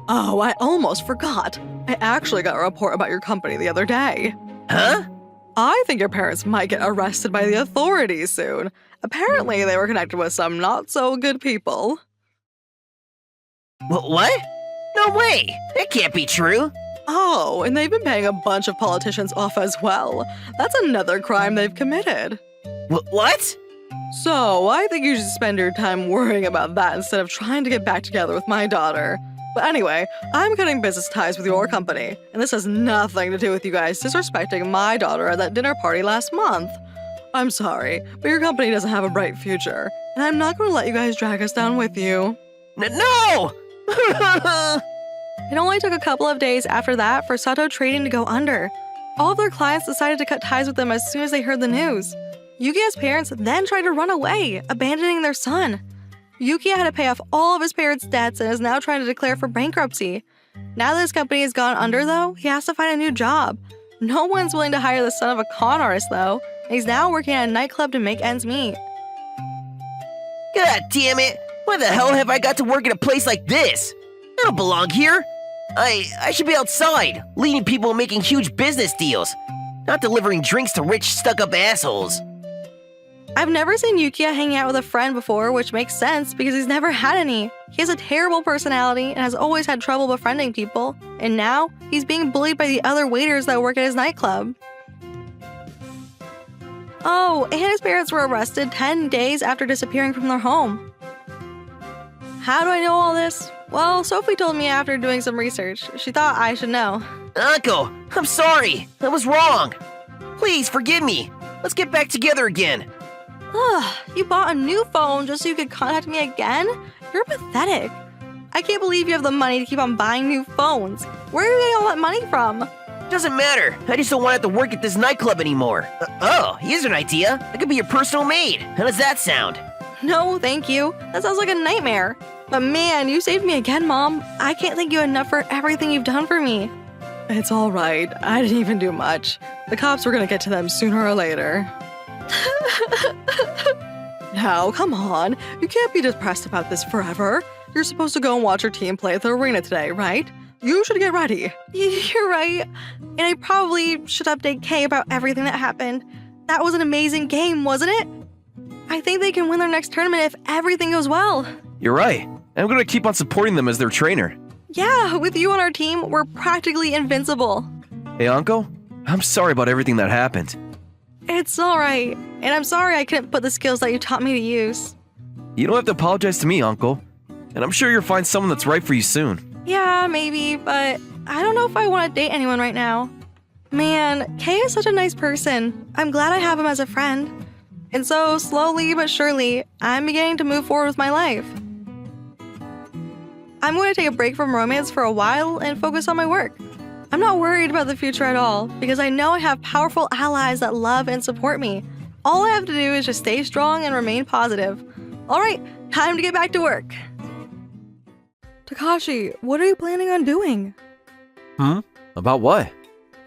Oh, I almost forgot. I actually got a report about your company the other day. Huh? I think your parents might get arrested by the authorities soon. Apparently, they were connected with some not-so-good people. What? No way! That can't be true! Oh, and they've been paying a bunch of politicians off as well. That's another crime they've committed. What? So, I think you should spend your time worrying about that instead of trying to get back together with my daughter. But anyway, I'm cutting business ties with your company, and this has nothing to do with you guys disrespecting my daughter at that dinner party last month. I'm sorry, but your company doesn't have a bright future, and I'm not going to let you guys drag us down with you. No! It only took a couple of days after that for Sato Trading to go under. All of their clients decided to cut ties with them as soon as they heard the news. Yukiya's parents then tried to run away, abandoning their son. Yukiya had to pay off all of his parents' debts and is now trying to declare for bankruptcy. Now that his company has gone under, though, he has to find a new job. No one's willing to hire the son of a con artist, though, and he's now working at a nightclub to make ends meet. God damn it! Why the hell have I got to work at a place like this? I don't belong here. I should be outside, leading people and making huge business deals, not delivering drinks to rich, stuck-up assholes. I've never seen Yukiya hanging out with a friend before, which makes sense because he's never had any. He has a terrible personality and has always had trouble befriending people, and now he's being bullied by the other waiters that work at his nightclub. Oh, and his parents were arrested 10 days after disappearing from their home. How do I know all this? Well, Sophie told me after doing some research. She thought I should know. Uncle, I'm sorry. I was wrong. Please forgive me. Let's get back together again. Ugh, you bought a new phone just so you could contact me again? You're pathetic. I can't believe you have the money to keep on buying new phones. Where are you getting all that money from? Doesn't matter. I just don't want to have to work at this nightclub anymore. Oh, here's an idea. I could be your personal maid. How does that sound? No, thank you. That sounds like a nightmare. But man, you saved me again, Mom. I can't thank you enough for everything you've done for me. It's all right. I didn't even do much. The cops were going to get to them sooner or later. Now, come on. You can't be depressed about this forever. You're supposed to go and watch your team play at the arena today, right? You should get ready. You're right. And I probably should update Kay about everything that happened. That was an amazing game, wasn't it? I think they can win their next tournament if everything goes well. You're right. I'm gonna keep on supporting them as their trainer. Yeah, with you on our team, we're practically invincible. Hey, Uncle? I'm sorry about everything that happened. It's alright. And I'm sorry I couldn't put the skills that you taught me to use. You don't have to apologize to me, Uncle. And I'm sure you'll find someone that's right for you soon. Yeah, maybe, but I don't know if I want to date anyone right now. Man, Kay is such a nice person. I'm glad I have him as a friend. And so, slowly but surely, I'm beginning to move forward with my life. I'm going to take a break from romance for a while and focus on my work. I'm not worried about the future at all because I know I have powerful allies that love and support me. All I have to do is just stay strong and remain positive. All right, time to get back to work. Takashi, what are you planning on doing? About what?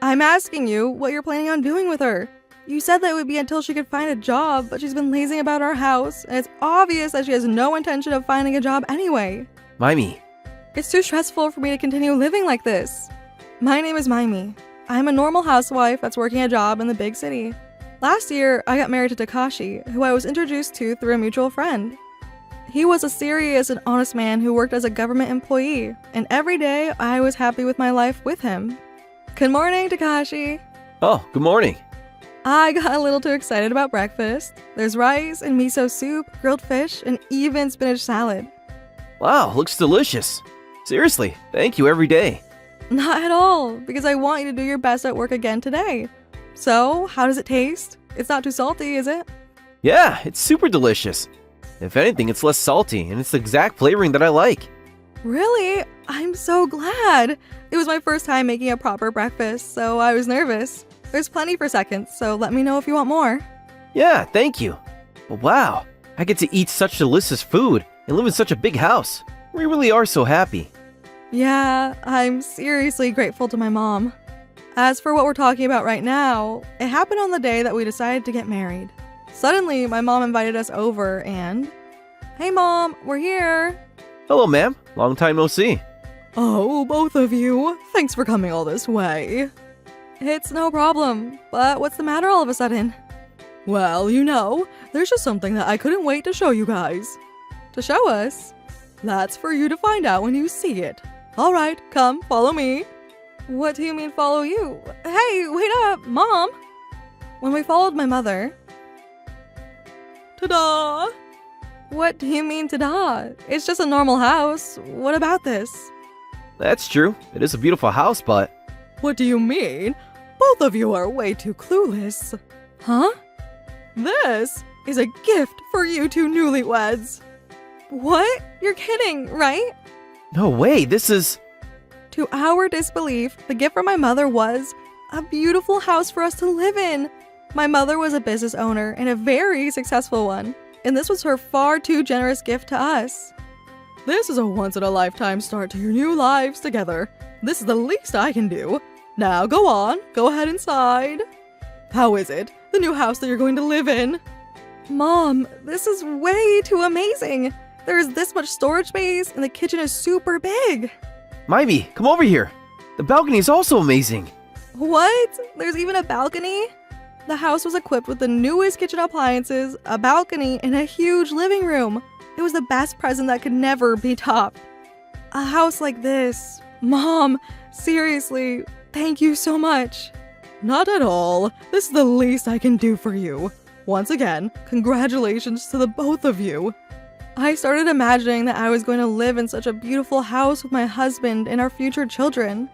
I'm asking you what you're planning on doing with her. You said that it would be until she could find a job, but she's been lazing about our house, and it's obvious that she has no intention of finding a job anyway. Mimey, It's too stressful for me to continue living like this. My name is Mimey. I'm a normal housewife that's working a job in the big city. Last year, I got married to Takashi, who I was introduced to through a mutual friend. He was a serious and honest man who worked as a government employee, and every day I was happy with my life with him. Good morning, Takashi. oh, good morning. I got a little too excited about breakfast. There's rice and miso soup, grilled fish, and even spinach salad. Wow, looks delicious. Seriously, thank you every day. Not at all, because I want you to do your best at work again today. So, how does it taste? It's not too salty, is it? Yeah, it's super delicious. If anything, it's less salty, and it's the exact flavoring that I like. Really? I'm so glad. It was my first time making a proper breakfast, so I was nervous. There's plenty for seconds, so let me know if you want more. Yeah, thank you. But wow, I get to eat such delicious food and live in such a big house. We really are so happy. Yeah, I'm seriously grateful to my mom. As for what we're talking about right now, it happened on the day that we decided to get married. Suddenly, my mom invited us over and... Hey Mom, we're here! Hello, ma'am. Long time no see. Oh, both of you. Thanks for coming all this way. It's no problem, but what's the matter all of a sudden? Well, there's just something that I couldn't wait to show you guys. To show us? That's for you to find out when you see it. All right, come, follow me. What do you mean follow you? Hey, wait up, Mom! When we followed my mother... Ta-da! What do you mean ta-da? It's just a normal house. What about this? That's true. It is a beautiful house, but... What do you mean? Both of you are way too clueless. Huh? This is a gift for you two newlyweds. What? You're kidding, right? No way, this is... To our disbelief, the gift from my mother was a beautiful house for us to live in. My mother was a business owner and a very successful one, and this was her far too generous gift to us. This is a once-in-a-lifetime start to your new lives together. This is the least I can do. Now go on, go ahead inside. How is it? The new house that you're going to live in? Mom, this is way too amazing. There is this much storage space and the kitchen is super big. Mimey, come over here. The balcony is also amazing. What? There's even a balcony? The house was equipped with the newest kitchen appliances, a balcony, and a huge living room. It was the best present that could never be topped. A house like this. Mom, seriously, thank you so much. Not at all. This is the least I can do for you. Once again, congratulations to the both of you. I started imagining that I was going to live in such a beautiful house with my husband and our future children.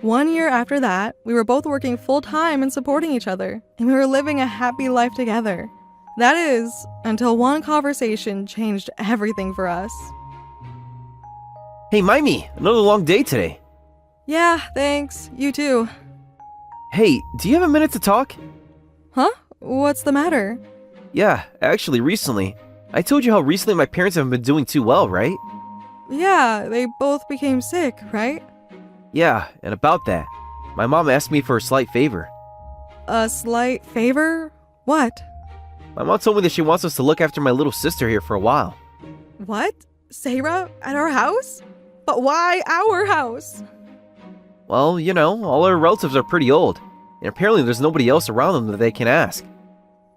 1 year after that, we were both working full-time and supporting each other, and we were living a happy life together. That is, until one conversation changed everything for us. Hey, Mimey, another long day today. Yeah, thanks. You too. Hey, do you have a minute to talk? Huh? What's the matter? Yeah, actually, recently. I told you how recently my parents haven't been doing too well, right? Yeah, they both became sick, right? Yeah, and about that, my mom asked me for a slight favor. A slight favor? What? My mom told me that she wants us to look after my little sister here for a while. What? Sarah? At our house? But why our house? Well, all our relatives are pretty old, and apparently there's nobody else around them that they can ask.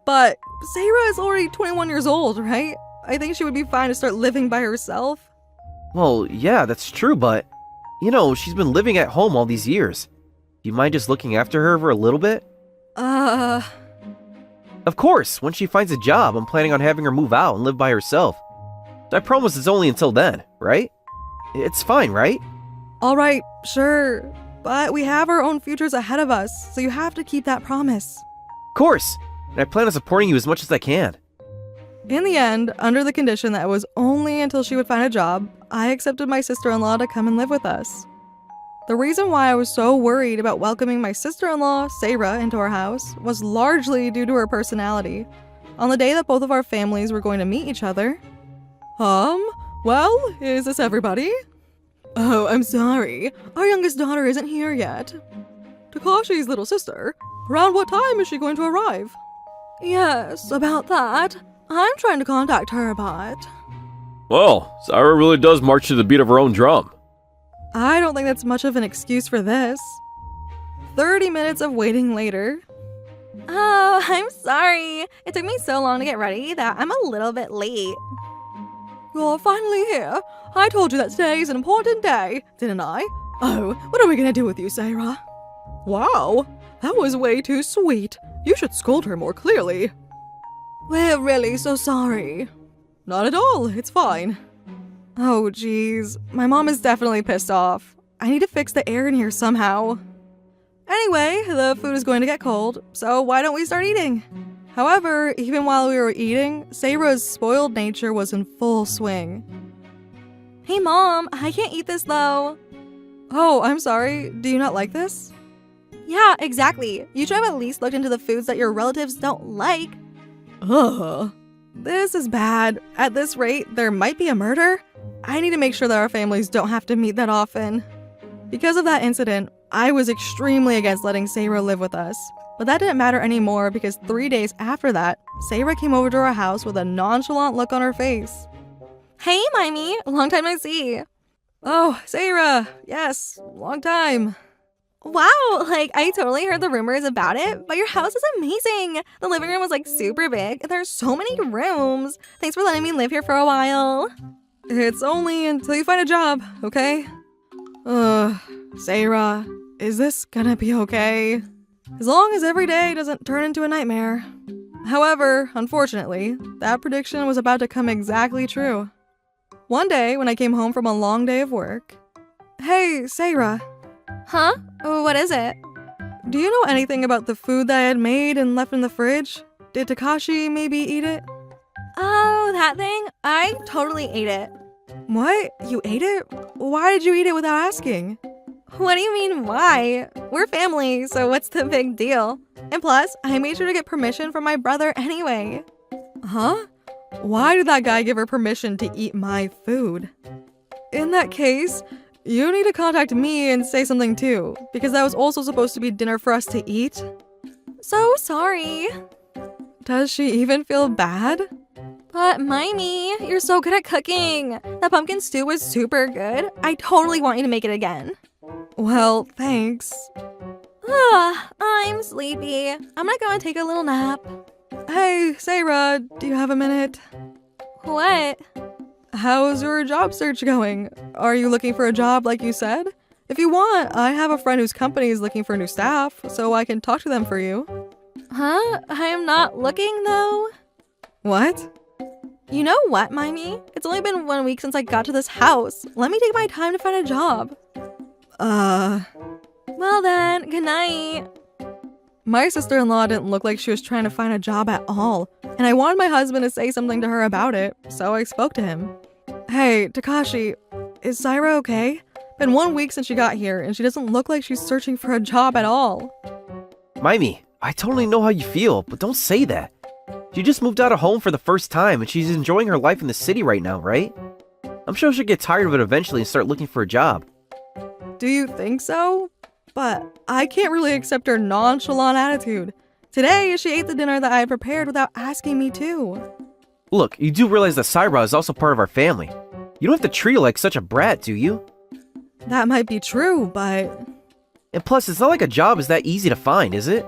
But Sarah is already 21 years old, right? I think she would be fine to start living by herself. Well, yeah, that's true, but, she's been living at home all these years. Do you mind just looking after her for a little bit? Of course, when she finds a job, I'm planning on having her move out and live by herself. I promise it's only until then, right? It's fine, right? Alright, sure. But we have our own futures ahead of us, so you have to keep that promise. Of course, and I plan on supporting you as much as I can. In the end, under the condition that it was only until she would find a job, I accepted my sister-in-law to come and live with us. The reason why I was so worried about welcoming my sister-in-law, Sarah, into our house was largely due to her personality. On the day that both of our families were going to meet each other... Well, is this everybody? Oh, I'm sorry. Our youngest daughter isn't here yet. Takashi's little sister, Around what time is she going to arrive? Yes, about that. I'm trying to contact her, but Well, Syra really does march to the beat of her own drum. I don't think that's much of an excuse for this. 30 minutes of waiting later. Oh, I'm sorry. It took me so long to get ready that I'm a little bit late. You're finally here. I told you that today is an important day, didn't I? Oh, what are we gonna do with you, Sarah? Wow, that was way too sweet. You should scold her more clearly. We're really so sorry. Not at all, it's fine. Oh, geez. My mom is definitely pissed off. I need to fix the air in here somehow. Anyway, the food is going to get cold, so why don't we start eating? However, even while we were eating, Sarah's spoiled nature was in full swing. Hey, Mom, I can't eat this though. Oh, I'm sorry. Do you not like this? Yeah, exactly. You should have at least looked into the foods that your relatives don't like. Ugh. This is bad. At this rate, there might be a murder. I need to make sure that our families don't have to meet that often. Because of that incident, I was extremely against letting Sarah live with us. But that didn't matter anymore because 3 days after that, Sarah came over to our house with a nonchalant look on her face. Hey, Mimey, long time no see. Oh, Sarah. Yes, long time. Wow, I totally heard the rumors about it, but your house is amazing. The living room was super big, and there's so many rooms. Thanks for letting me live here for a while. It's only until you find a job, okay? Sarah, is this gonna be okay? As long as every day doesn't turn into a nightmare. However, unfortunately, that prediction was about to come exactly true. One day, when I came home from a long day of work... Hey, Sarah. Huh? What is it? Do you know anything about the food that I had made and left in the fridge? Did Takashi maybe eat it? Oh, that thing? I totally ate it. What? You ate it? Why did you eat it without asking? What do you mean, why? We're family, so what's the big deal? And plus, I made sure to get permission from my brother anyway. Huh? Why did that guy give her permission to eat my food? In that case, you need to contact me and say something too, because that was also supposed to be dinner for us to eat. So sorry. Does she even feel bad? But Mimey, you're so good at cooking. That pumpkin stew was super good. I totally want you to make it again. Well, thanks. I'm sleepy. I'm gonna go and take a little nap. Hey, Sarah, do you have a minute? What? How's your job search going? Are you looking for a job like you said? If you want, I have a friend whose company is looking for new staff, so I can talk to them for you. Huh? I am not looking though. What? You know what, Mimey? It's only been 1 week since I got to this house. Let me take my time to find a job. Well then, good night. My sister-in-law didn't look like she was trying to find a job at all, and I wanted my husband to say something to her about it, so I spoke to him. Hey, Takashi, is Syra okay? Been 1 week since she got here, and she doesn't look like she's searching for a job at all. Mimey, I totally know how you feel, but don't say that. She just moved out of home for the first time, and she's enjoying her life in the city right now, right? I'm sure she'll get tired of it eventually and start looking for a job. Do you think so? But I can't really accept her nonchalant attitude. Today, she ate the dinner that I had prepared without asking me to. Look, you do realize that Syra is also part of our family. You don't have to treat her like such a brat, do you? That might be true, but... And plus, it's not like a job is that easy to find, is it?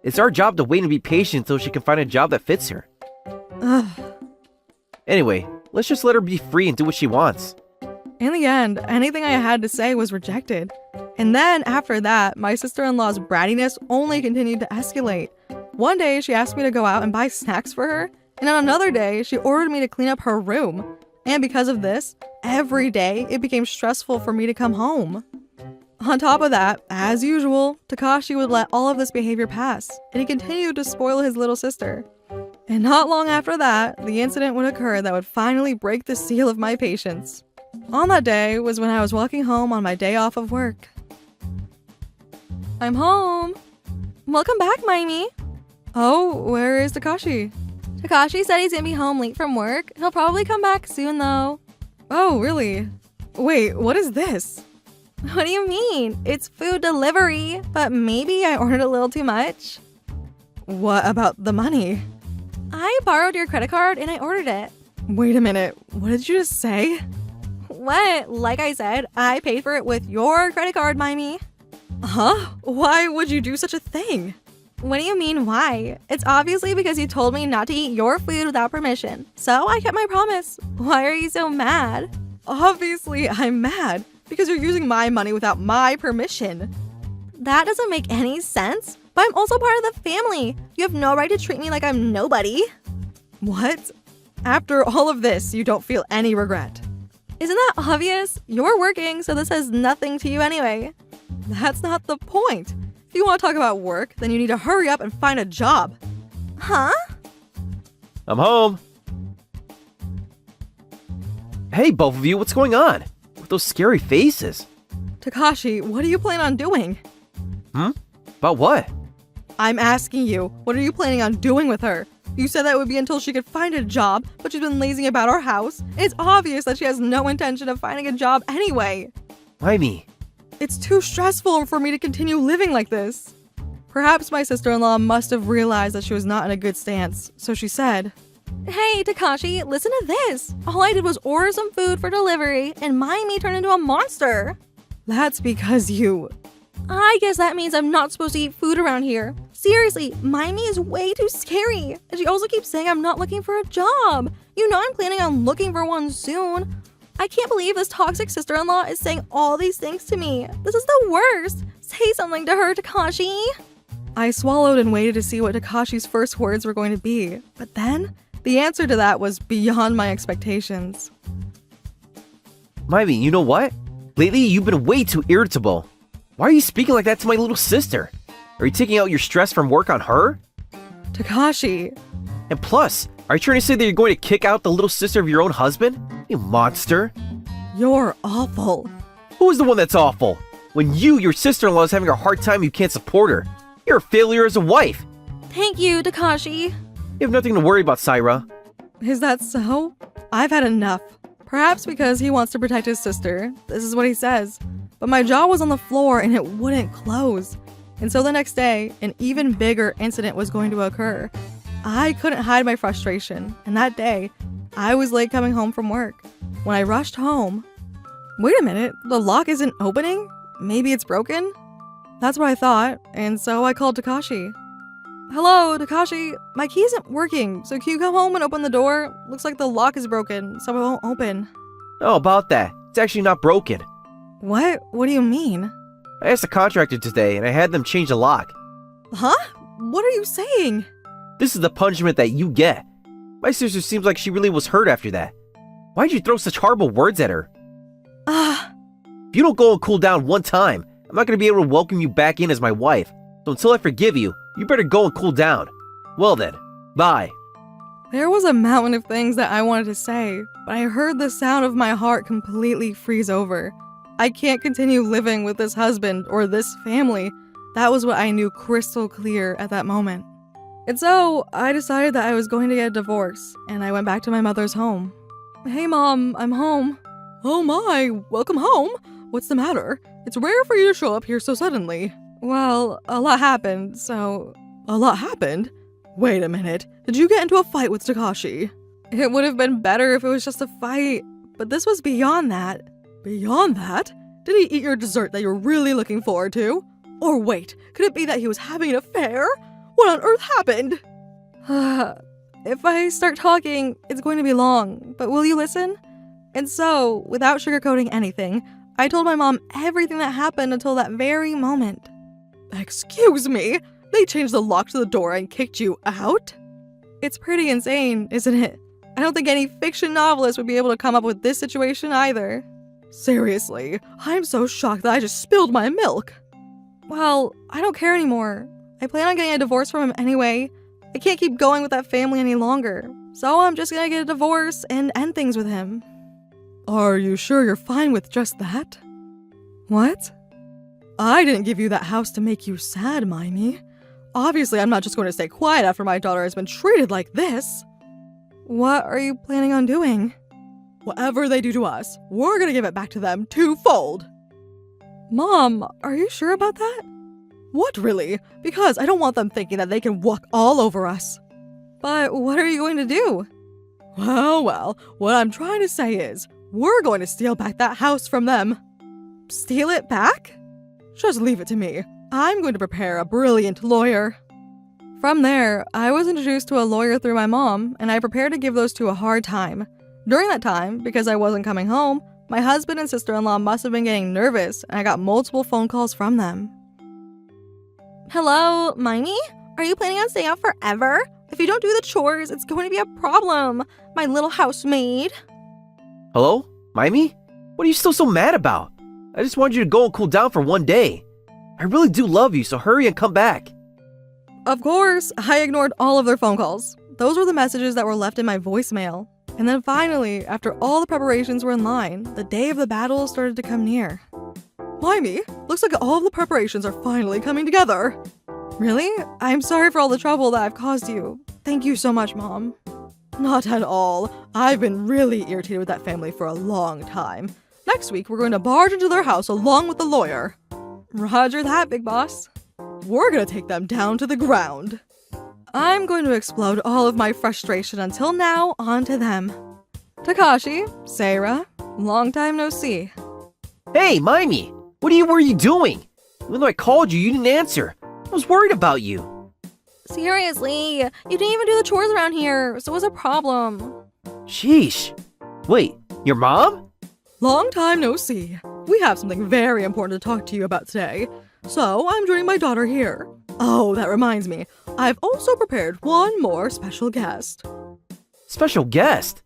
It's our job to wait and be patient until she can find a job that fits her. Ugh. Anyway, let's just let her be free and do what she wants. In the end, anything I had to say was rejected. And then, after that, my sister-in-law's brattiness only continued to escalate. One day, she asked me to go out and buy snacks for her, and on another day, she ordered me to clean up her room. And because of this, every day, it became stressful for me to come home. On top of that, as usual, Takashi would let all of this behavior pass, and he continued to spoil his little sister. And not long after that, the incident would occur that would finally break the seal of my patience. On that day was when I was walking home on my day off of work. I'm home. Welcome back, Mimey. Oh, where is Takashi? Takashi said he's gonna be home late from work. He'll probably come back soon, though. Oh, really? Wait, what is this? What do you mean? It's food delivery, but maybe I ordered a little too much. What about the money? I borrowed your credit card and I ordered it. Wait a minute, what did you just say? What? Like I said, I paid for it with your credit card, Mimey. Huh? Why would you do such a thing? What do you mean, why? It's obviously because you told me not to eat your food without permission. So I kept my promise. Why are you so mad? Obviously, I'm mad because you're using my money without my permission. That doesn't make any sense. But I'm also part of the family. You have no right to treat me like I'm nobody. What? After all of this, you don't feel any regret. Isn't that obvious? You're working, so this has nothing to you anyway. That's not the point. If you want to talk about work, then you need to hurry up and find a job. Huh? I'm home. Hey, both of you, what's going on? With those scary faces? Takashi, what do you plan on doing? About what? I'm asking you, what are you planning on doing with her? You said that would be until she could find a job, but she's been lazing about our house. It's obvious that she has no intention of finding a job anyway. Mimey. It's too stressful for me to continue living like this. Perhaps my sister-in-law must have realized that she was not in a good stance, so she said, Hey, Takashi, listen to this. All I did was order some food for delivery, and Mimey turned into a monster. That's because you... I guess that means I'm not supposed to eat food around here. Seriously, Mimey is way too scary. And she also keeps saying I'm not looking for a job. You know I'm planning on looking for one soon. I can't believe this toxic sister-in-law is saying all these things to me. This is the worst. Say something to her, Takashi. I swallowed and waited to see what Takashi's first words were going to be. But then, the answer to that was beyond my expectations. Mimey, you know what? Lately, you've been way too irritable. Why are you speaking like that to my little sister? Are you taking out your stress from work on her? Takashi, And plus, are you trying to say that you're going to kick out the little sister of your own husband? You monster. you're awful. Who is the one that's awful? When your sister-in-law is having a hard time, you can't support her. You're a failure as a wife. Thank you, Takashi. You have nothing to worry about, Syra. Is that so? I've had enough. Perhaps because he wants to protect his sister. This is what he says. But my jaw was on the floor and it wouldn't close. And so the next day, an even bigger incident was going to occur. I couldn't hide my frustration, and that day, I was late coming home from work. When I rushed home, wait a minute, the lock isn't opening? Maybe it's broken? That's what I thought, and so I called Takashi. Hello, Takashi, my key isn't working, so can you come home and open the door? Looks like the lock is broken, so it won't open. Oh, about that. It's actually not broken. What? What do you mean? I asked the contractor today, and I had them change the lock. Huh? What are you saying? This is the punishment that you get. My sister seems like she really was hurt after that. Why'd you throw such horrible words at her? If you don't go and cool down one time, I'm not going to be able to welcome you back in as my wife. So until I forgive you, you better go and cool down. Well then, bye. There was a mountain of things that I wanted to say, but I heard the sound of my heart completely freeze over. I can't continue living with this husband or this family. That was what I knew crystal clear at that moment. And so I decided that I was going to get a divorce, and I went back to my mother's home. Hey Mom, I'm home. Oh my, welcome home. What's the matter? It's rare for you to show up here so suddenly. Well, a lot happened, so... A lot happened? Wait a minute, did you get into a fight with Takashi? It would have been better if it was just a fight, but this was beyond that. Beyond that? Did he eat your dessert that you're really looking forward to? Or wait, could it be that he was having an affair? What on earth happened? If I start talking, it's going to be long, but will you listen? And so, without sugarcoating anything, I told my mom everything that happened until that very moment. Excuse me? They changed the lock to the door and kicked you out? It's pretty insane, isn't it? I don't think any fiction novelist would be able to come up with this situation either. Seriously, I'm so shocked that I just spilled my milk. Well, I don't care anymore. I plan on getting a divorce from him anyway. I can't keep going with that family any longer. So I'm just gonna get a divorce and end things with him. Are you sure you're fine with just that? What? I didn't give you that house to make you sad, Mimey. Obviously, I'm not just going to stay quiet after my daughter has been treated like this. What are you planning on doing? Whatever they do to us, we're gonna give it back to them twofold. Mom, are you sure about that? What, really? Because I don't want them thinking that they can walk all over us. But what are you going to do? Well, what I'm trying to say is, we're going to steal back that house from them. Steal it back? Just leave it to me. I'm going to prepare a brilliant lawyer. From there, I was introduced to a lawyer through my mom, and I prepared to give those two a hard time. During that time, because I wasn't coming home, my husband and sister-in-law must have been getting nervous, and I got multiple phone calls from them. Hello, Mimey? Are you planning on staying out forever? If you don't do the chores, it's going to be a problem, my little housemaid. Hello? Mimey? What are you still so mad about? I just wanted you to go and cool down for one day. I really do love you, so hurry and come back. Of course, I ignored all of their phone calls. Those were the messages that were left in my voicemail. And then finally, after all the preparations were in line, the day of the battle started to come near. Mimey, looks like all of the preparations are finally coming together. Really? I'm sorry for all the trouble that I've caused you. Thank you so much, Mom. Not at all. I've been really irritated with that family for a long time. Next week, we're going to barge into their house along with the lawyer. Roger that, Big Boss. We're going to take them down to the ground. I'm going to explode all of my frustration until now onto them. Takashi, Sarah, long time no see. Hey, Mimey! What were you doing? Even though I called you, you didn't answer. I was worried about you. Seriously, you didn't even do the chores around here, so what's a problem? Sheesh. Wait, your mom? Long time no see. We have something very important to talk to you about today. So I'm joining my daughter here. Oh, that reminds me. I've also prepared one more special guest. Special guest?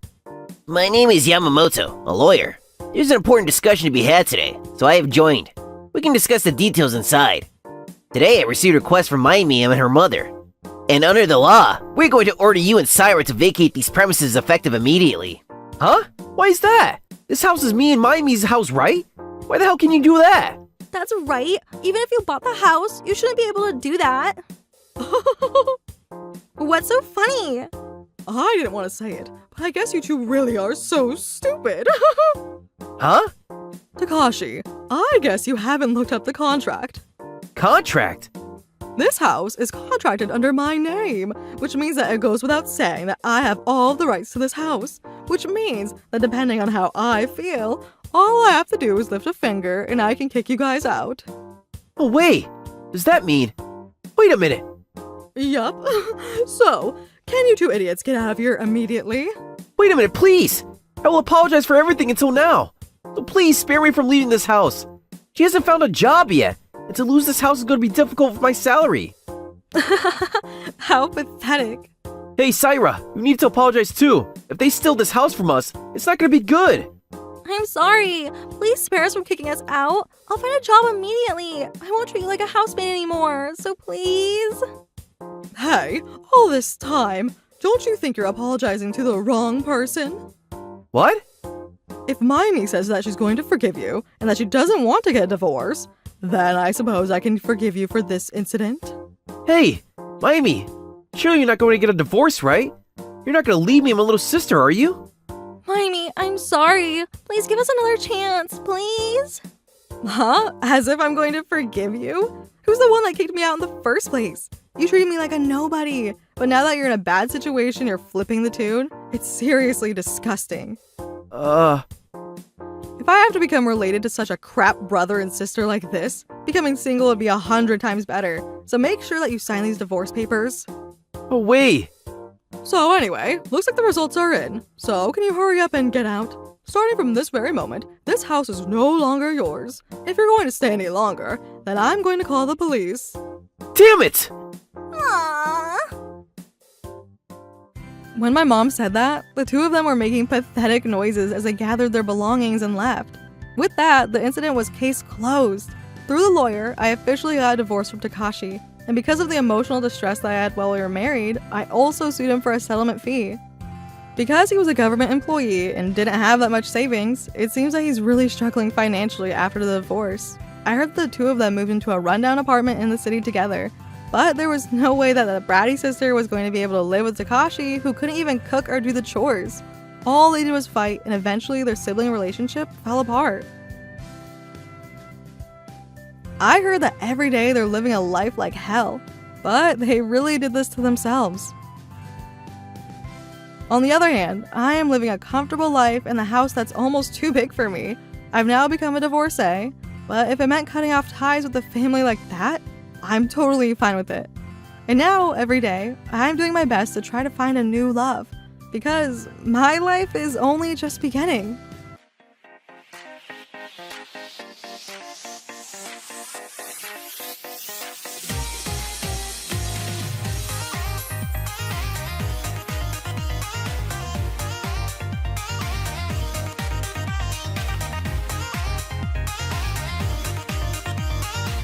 My name is Yamamoto, a lawyer. There's an important discussion to be had today, so I have joined. We can discuss the details inside. Today I received a request from Mayumi and her mother. And under the law, we're going to order you and Syra to vacate these premises effective immediately. Huh? Why is that? This house is me and Mayumi's house, right? Why the hell can you do that? That's right. Even if you bought the house, you shouldn't be able to do that. What's so funny? I didn't want to say it, but I guess you two really are so stupid. Huh? Takashi, I guess you haven't looked up the contract. Contract? This house is contracted under my name, which means that it goes without saying that I have all the rights to this house, which means that depending on how I feel, all I have to do is lift a finger and I can kick you guys out. Oh, wait. Does that mean... Wait a minute. Yup. So, can you two idiots get out of here immediately? Wait a minute, please. I will apologize for everything until now. So please spare me from leaving this house. She hasn't found a job yet, and to lose this house is going to be difficult with my salary. How pathetic. Hey, Syra, you need to apologize too. If they steal this house from us, it's not going to be good. I'm sorry. Please spare us from kicking us out. I'll find a job immediately. I won't treat you like a housemaid anymore, so please. Hey, all this time, don't you think you're apologizing to the wrong person? What? If Mayumi says that she's going to forgive you and that she doesn't want to get a divorce, then I suppose I can forgive you for this incident. Hey, Mayumi, surely you're not going to get a divorce, right? You're not going to leave me and my little sister, are you? Mimey, I'm sorry. Please give us another chance, please. Huh? As if I'm going to forgive you? Who's the one that kicked me out in the first place? You treated me like a nobody. But now that you're in a bad situation, you're flipping the tune? It's seriously disgusting. If I have to become related to such a crap brother and sister like this, becoming single would be 100 times better. So make sure that you sign these divorce papers. Oh, wait. So anyway, looks like the results are in. So can you hurry up and get out? Starting from this very moment, this house is no longer yours. If you're going to stay any longer, then I'm going to call the police. Damn it! Aww. When my mom said that, the two of them were making pathetic noises as they gathered their belongings and left. With that, the incident was case closed. Through the lawyer, I officially got a divorce from Takashi, and because of the emotional distress that I had while we were married, I also sued him for a settlement fee. Because he was a government employee and didn't have that much savings, it seems that he's really struggling financially after the divorce. I heard the two of them moved into a rundown apartment in the city together, but there was no way that the bratty sister was going to be able to live with Takashi, who couldn't even cook or do the chores. All they did was fight, and eventually their sibling relationship fell apart. I heard that every day they're living a life like hell, but they really did this to themselves. On the other hand, I am living a comfortable life in the house that's almost too big for me. I've now become a divorcee, but if it meant cutting off ties with a family like that, I'm totally fine with it. And now, every day, I'm doing my best to try to find a new love, because my life is only just beginning.